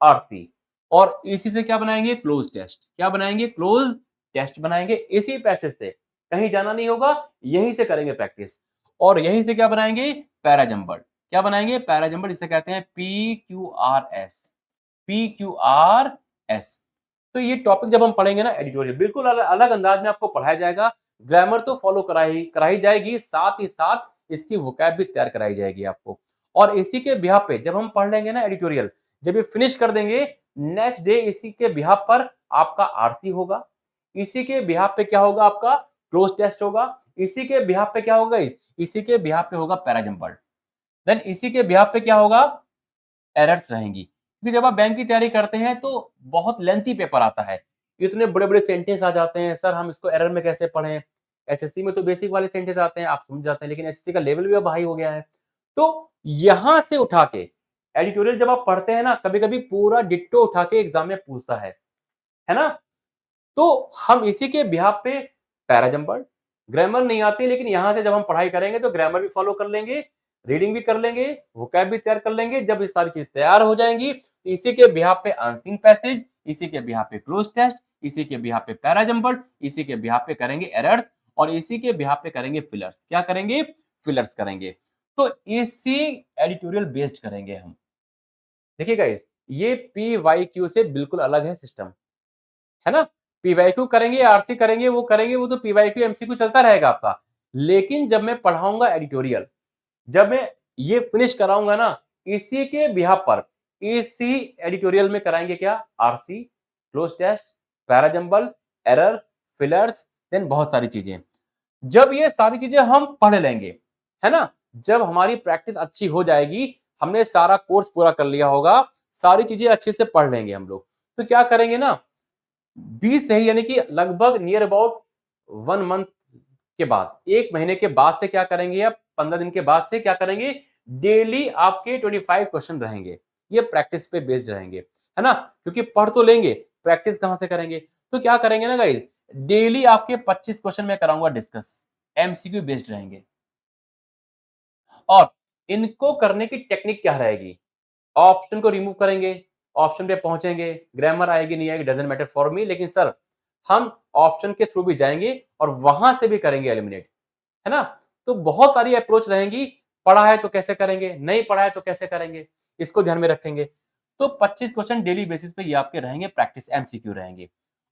A: आरसी। और इसी से क्या बनाएंगे? Cloze test. क्या बनाएंगे? क्लोज टेस्ट बनाएंगे इसी पैसेज से। कहीं जाना नहीं होगा, यहीं से करेंगे प्रैक्टिस। और यहीं से क्या बनाएंगे? पैराजंबल। क्या बनाएंगे? पैराजंबल। इसे कहते हैं PQRS। PQRS। तो ये टॉपिक जब हम पढ़ेंगे ना, एडिटोरियल बिल्कुल अलग अंदाज में आपको पढ़ाया जाएगा। ग्रामर तो फॉलो कराई जाएगी, साथ ही साथ इसकी वोकैब भी तैयार कराई जाएगी आपको। और इसी के बिहाफ पे जब हम पढ़ लेंगे ना एडिटोरियल, जब ये फिनिश कर देंगे, नेक्स्ट डे इसी के बिहाफ पर आपका आरसी होगा। इसी के बिहाफ पे क्या होगा? आपका क्लोज टेस्ट होगा। इसी के बिहाफ पे क्या होगा? इसी के बिहाफ पे होगा पैराजंबल। देन इसी के बिहाफ पे क्या होगा? एरर्स रहेंगी, क्योंकि जब आप बैंक की तैयारी करते हैं तो बहुत लेंथी पेपर आता है। इतने बड़े-बड़े सेंटेंस आ जाते हैं, सर हम इसको एरर में कैसे पढ़ें? एसएससी में तो बेसिक वाले सेंटेंस आते हैं, आप समझ जाते हैं, लेकिन एसएससी का लेवल भी अब हाई हो गया है। तो यहाँ से उठा के एडिटोरियल जब आप पढ़ते हैं ना, कभी-कभी पूरा डिट्टो उठा के एग्ज़ाम में पूछता है ना? तो हम इसी के बिहाफ़ पे पैराजंपर्ड, ग्रामर नहीं आती, लेकिन यहाँ से जब हम पढ़ाई करेंगे तो ग्रामर भी फ़ॉलो कर लेंगे, रीडिंग भी कर लेंगे, वोकैब भी तैयार कर लेंगे। जब ये सारी चीज़ तैयार हो जाएँगी, तो इसी के बिहाफ़ पे आंसरिंग पैसेज, इसी के बिहाफ़ पे क्लोज़ टेस्ट, इसी के बिहाफ़ पे पैराजंपर्ड, इसी के बिहाफ़ पे करेंगे एरर्स और इसी के बिहाफ़ पे करेंगे फिलर्स। क्या करेंगे? फिलर्स करेंगे। तो इसी एडिटोरियल बेस्ड करेंगे हम। देखिए गाइज़, ये पीवाईक्यू से बिल्कुल अलग है सिस्टम। है ना? पीवाईक्यू करेंगे, आरसी करेंगे, वो तो पीवाईक्यू, एमसीक्यू चलता रहेगा आपका। लेकिन जब मैं पढ़ाऊँगा एडिटोरियल, जब मैं ये फिनिश कराऊँगा ना, इसी के बिहाफ़ पर, इसी एडिटोरियल में कराएँगे क्या? RC, cloze test, parajumble, error, fillers, then बहुत सारी चीज़ें। जब ये सारी चीज़ें हम पढ़ लेंगे, है ना? जब हमारी प्रैक्टिस अच्छी हो जाएगी, हमने सारा कोर्स पूरा कर लिया होगा, सारी चीज़ें अच्छे से पढ़ लेंगे हम लोग। तो क्या करेंगे ना, 20 से ही यानी कि लगभग नियर अबाउट 1 मंथ के बाद, 1 महीने के बाद से क्या करेंगे या 15 दिन के बाद से क्या करेंगे, डेली आपके 25 क्वेश्चन रहेंगे। ये प्रैक्टिस पे बेस्ड रहेंगे, है ना? क्योंकि पढ़ तो लेंगे, प्रैक्टिस कहाँ से करेंगे? तो क्या करेंगे ना गाइस, डेली आपके 25 क्वेश्चन मैं कराऊँगा डिस्कस, एमसीक्यू बेस्ड रहेंगे। और इनको करने की टेक्निक क्या रहेगी? ऑप्शन को रिमूव करेंगे, ऑप्शन पे पहुँचेंगे, ग्रामर आएगी नहीं आएगी डज़न्ट मैटर फॉर मी, लेकिन सर हम ऑप्शन के थ्रू भी जाएँगे और वहाँ से भी करेंगे एलिमिनेट, है ना? तो बहुत सारी अप्रोच रहेंगी, पढ़ा है तो कैसे करेंगे, नहीं पढ़ा है तो कैसे करेंगे, इसको ध्यान में रखेंगे। तो 25 क्वेश्चन डेली बेसिस पे ये आपके रहेंगे, प्रैक्टिस एमसीक्यू रहेंगे।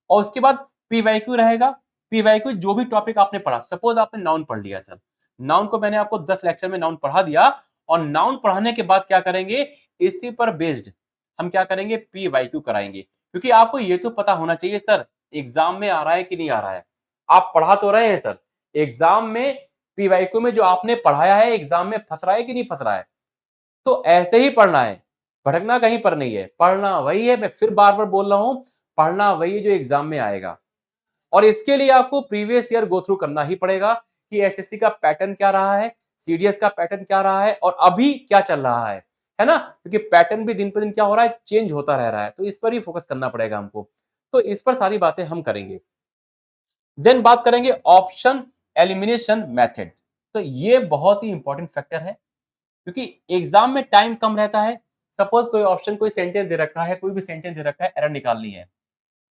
A: और उसके बाद पीवाईक्यू रहेगा, पीवाईक्यू जो भी टॉपिक आपने पढ़ा, सपोज़ आपने नाउन पढ़ लिया सर, नाउन को मैंने आपको 10 लेक्चर में नाउन पढ़ा दिया और नाउन पढ़ाने के बाद क्या करेंगे, इसी पर बेस्ड हम क्या करेंगे, पीवाईक्यू कराएँगे। क्योंकि आपको ये तो पता होना चाहिए सर, एग्ज़ाम में आ रहा है कि नहीं आ रहा है। आप पढ़ा तो रहे हैं सर, एग्ज़ाम में पीवाईक्यू में जो आपने पढ़ाया है, एग्ज़ाम में फँस रहा है कि नहीं फँस रहा है? तो ऐसे ही पढ़ना है, भटकना कहीं पर नहीं है, पढ़ना वही है, मैं फिर बार-बार बोल रहा हूँ, पढ़ना वही है जो एग्ज़ाम में आएगा। और इसके लिए आपको प्रीवियस ईयर गो थ्रू करना ही पड़ेगा कि एसएससी का पैटर्न क्या रहा है, सीडीएस का पैटर्न क्या रहा है और अभी क्या चल रहा है ना? क्योंकि पैटर्न भी दिन पे दिन क्या हो रहा है, चेंज होता रह रहा है, तो इस पर ही फोकस करना पड़ेगा हमको। तो इस पर सारी बातें हम करेंगे। देन बात करेंगे ऑप्शन एलिमिनेशन मेथड। तो ये बहुत ही इंपॉर्टेंट फैक्टर है, क्योंकि एग्जाम में टाइम कम रहता है। सपोज कोई ऑप्शन, कोई सेंटेंस दे रखा है, कोई भी सेंटेंस दे रखा है, एरर निकालनी है।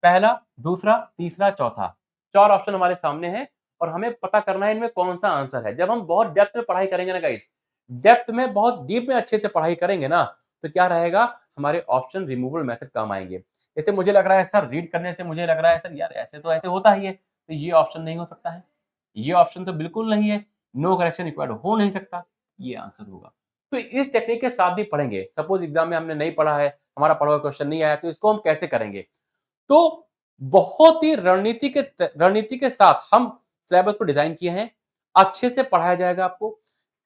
A: पहला, दूसरा, तीसरा, चौथा, 4 ऑप्शन हमारे सामने हैं और हमें पता करना है इनमें कौन-सा आंसर है। जब हम बहुत डेप्थ में पढ़ाई करेंगे ना गाइस, डेप्थ में बहुत डीप में अच्छे से पढ़ाई करेंगे ना, तो क्या रहेगा, हमारे ऑप्शन रिमूवल मेथड काम आएँगे। जैसे मुझे लग रहा है सर, रीड करने से मुझे लग रहा है सर यार ऐसे तो ऐसे होता ही है, तो ये ऑप्शन नहीं हो सकता है। ये ऑप्शन तो बिल्कुल नहीं है, नो करेक्शन रिक्वायर्ड हो नहीं सकता, ये आंसर होगा। तो इस टेक्निक के साथ भी पढ़ेंगे। सपोज एग्जाम में हमने नहीं पढ़ा है, हमारा पढ़ा हुआ क्वेश्चन नहीं आया, तो इसको हम कैसे करेंगे? तो बहुत ही रणनीति के साथ हम सिलेबस को डिजाइन किए हैं। अच्छे से पढ़ाया जाएगा आपको,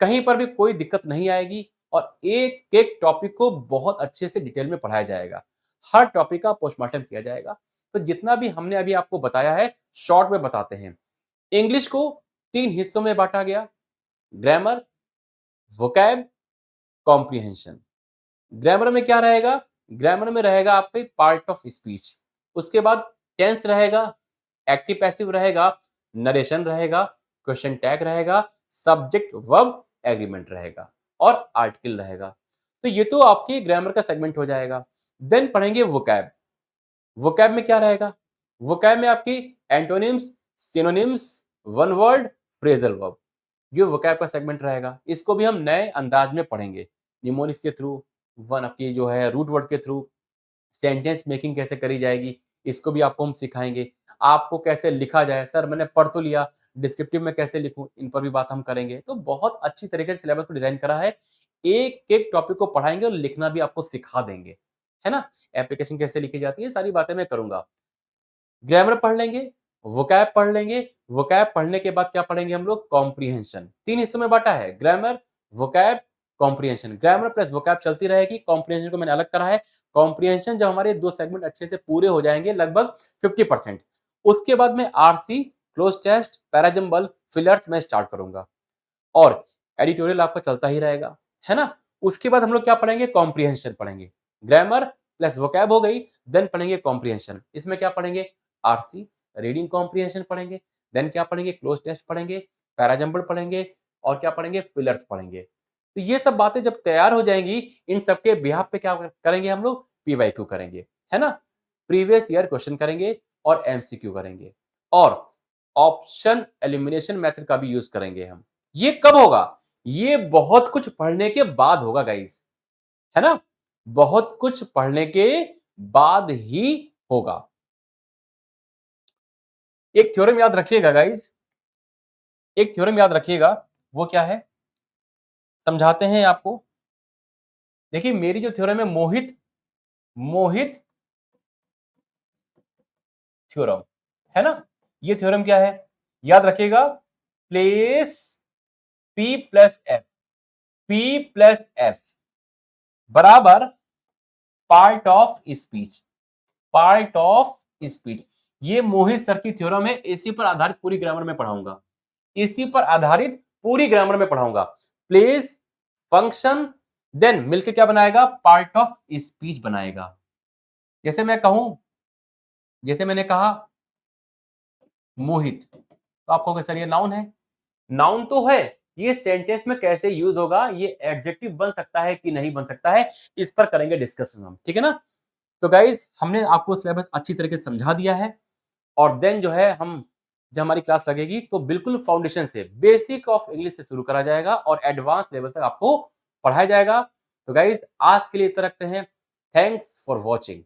A: कहीं पर भी कोई दिक्कत नहीं आएगी और एक-एक टॉपिक को बहुत अच्छे से डिटेल में पढ़ाया जाएगा। हर टॉपिक का पोस्टमार्टम किया जाएगा। तो जितना भी हमने अभी आपको बताया है, शॉर्ट में बताते हैं। इंग्लिश को 3 हिस्सों में बाँटा गया, ग्रामर, वोकैब, कॉम्प्रिहेंशन। ग्रामर में क्या रहेगा? ग्रामर में रहेगा आपके पार्ट ऑफ स्पीच। उसके बाद टेंस रहेगा, एक्टिव पैसिव रहेगा, नरेशन रहेगा, क्वेश्चन टैग रहेगा, सब्जेक्ट वर्ब एग्रीमेंट रहेगा और आर्टिकल रहेगा। तो ये तो आपके ग्रामर का सेगमेंट हो जाएगा। देन पढ़ेंगे वोकैब। वोकैब में क्या रहेगा? वोकैब में आपकी antonyms, synonyms, one word, phrasal verb, ये वोकैब का सेगमेंट रहेगा। इसको भी हम नए अंदाज में पढ़ेंगे, निमोनिक्स के थ्रू, वन आपकी जो है रूट वर्ड के थ्रू, सेंटेंस मेकिंग कैसे करी जाएगी, इसको भी आपको हम सिखाएँगे। आपको कैसे लिखा जाए, सर मैंने पढ़ तो लिया, डिस्क्रिप्टिव में कैसे लिखूँ, इन पर भी बात हम करेंगे। तो बहुत अच्छी तरीके से सिलेबस को डिज़ाइन करा है। एक-एक टॉपिक को पढ़ाएँगे और लिखना भी आपको सिखा देंगे, है ना? एप्लीकेशन कैसे लिखी जाती है, सारी बातें मैं करूँगा। ग्रामर पढ़ लेंगे, वोकैब पढ़ लेंगे, वोकैब पढ़ने के बाद क्या पढ़ेंगे हम लोग, कॉम्प्रिहेंशन। 3 हिस्सों में बाँटा है, grammar, vocab, comprehension. Grammar plus vocab चलती रहेगी, कॉम्प्रिहेंशन को मैंने अलग करा है। कॉम्प्रिहेंशन जब हमारे 2 सेगमेंट अच्छे से पूरे हो जाएंगे, लगभग 50%, उसके बाद में RC, cloze test, parajumble, fillers मैं स्टार्ट करूंगा और एडिटोरियल आपका चलता ही रहेगा, है ना। उसके बाद हम लोग क्या पढ़ेंगे, कॉम्प्रिहेंशन पढ़ेंगे। ग्रामर प्लस वोकैब हो गई, देन पढ़ेंगे कॉम्प्रिहेंशन। इसमें क्या पढ़ेंगे, आरसी, रीडिंग कॉम्प्रिहेंशन पढ़ेंगे, देन क्या पढ़ेंगे, क्लोज टेस्ट पढ़ेंगे, पैराजंबल पढ़ेंगे और क्या पढ़ेंगे, फिलर्स पढ़ेंगे। तो ये सब बातें जब तैयार हो जाएंगी, इन सबके बिहाफ पे क्या करेंगे हम लोग, पीवाईक्यू करेंगे, है ना। प्रीवियस ईयर क्वेश्चन करेंगे और एमसीक्यू करेंगे और ऑप्शन एलिमिनेशन मेथड का भी यूज करेंगे हम। ये कब होगा, ये बहुत कुछ पढ़ने के बाद होगा गाइस, है ना। बहुत कुछ पढ़ने के बाद ही होगा। एक थ्योरम याद रखिएगा गाइस, एक थ्योरम याद रखिएगा, वो क्या है समझाते हैं आपको। देखिए मेरी जो थ्योरम है, मोहित मोहित थ्योरम, है ना। ये थ्योरम क्या है, याद रखिएगा, place P plus F, P plus F बराबर part of speech, part of speech. ये मोहित सर की थ्योरम है, इसी पर आधारित पूरी ग्रामर में पढ़ाऊंगा, इसी पर आधारित पूरी ग्रामर में पढ़ाऊंगा। प्लेस, फंक्शन, देन मिलके क्या बनाएगा, पार्ट ऑफ स्पीच बनाएगा। जैसे मैं कहूं, जैसे मैंने कहा मोहित, तो आप कहोगे सर ये नाउन है, नाउन तो है, ये सेंटेंस में कैसे यूज होगा, ये एडजेक्टिव बन सकता है कि नहीं बन सकता है, इस पर करेंगे डिस्कशन हम, ठीक है ना। तो गाइज हमने आपको सिलेबस अच्छी तरीके से समझा दिया है और देन जो है हम, जब हमारी क्लास लगेगी तो बिल्कुल फाउंडेशन से, बेसिक ऑफ इंग्लिश से शुरू करा जाएगा और एडवांस लेवल तक आपको पढ़ाया जाएगा। तो गाइज आज के लिए इतना रखते हैं, थैंक्स फॉर वॉचिंग।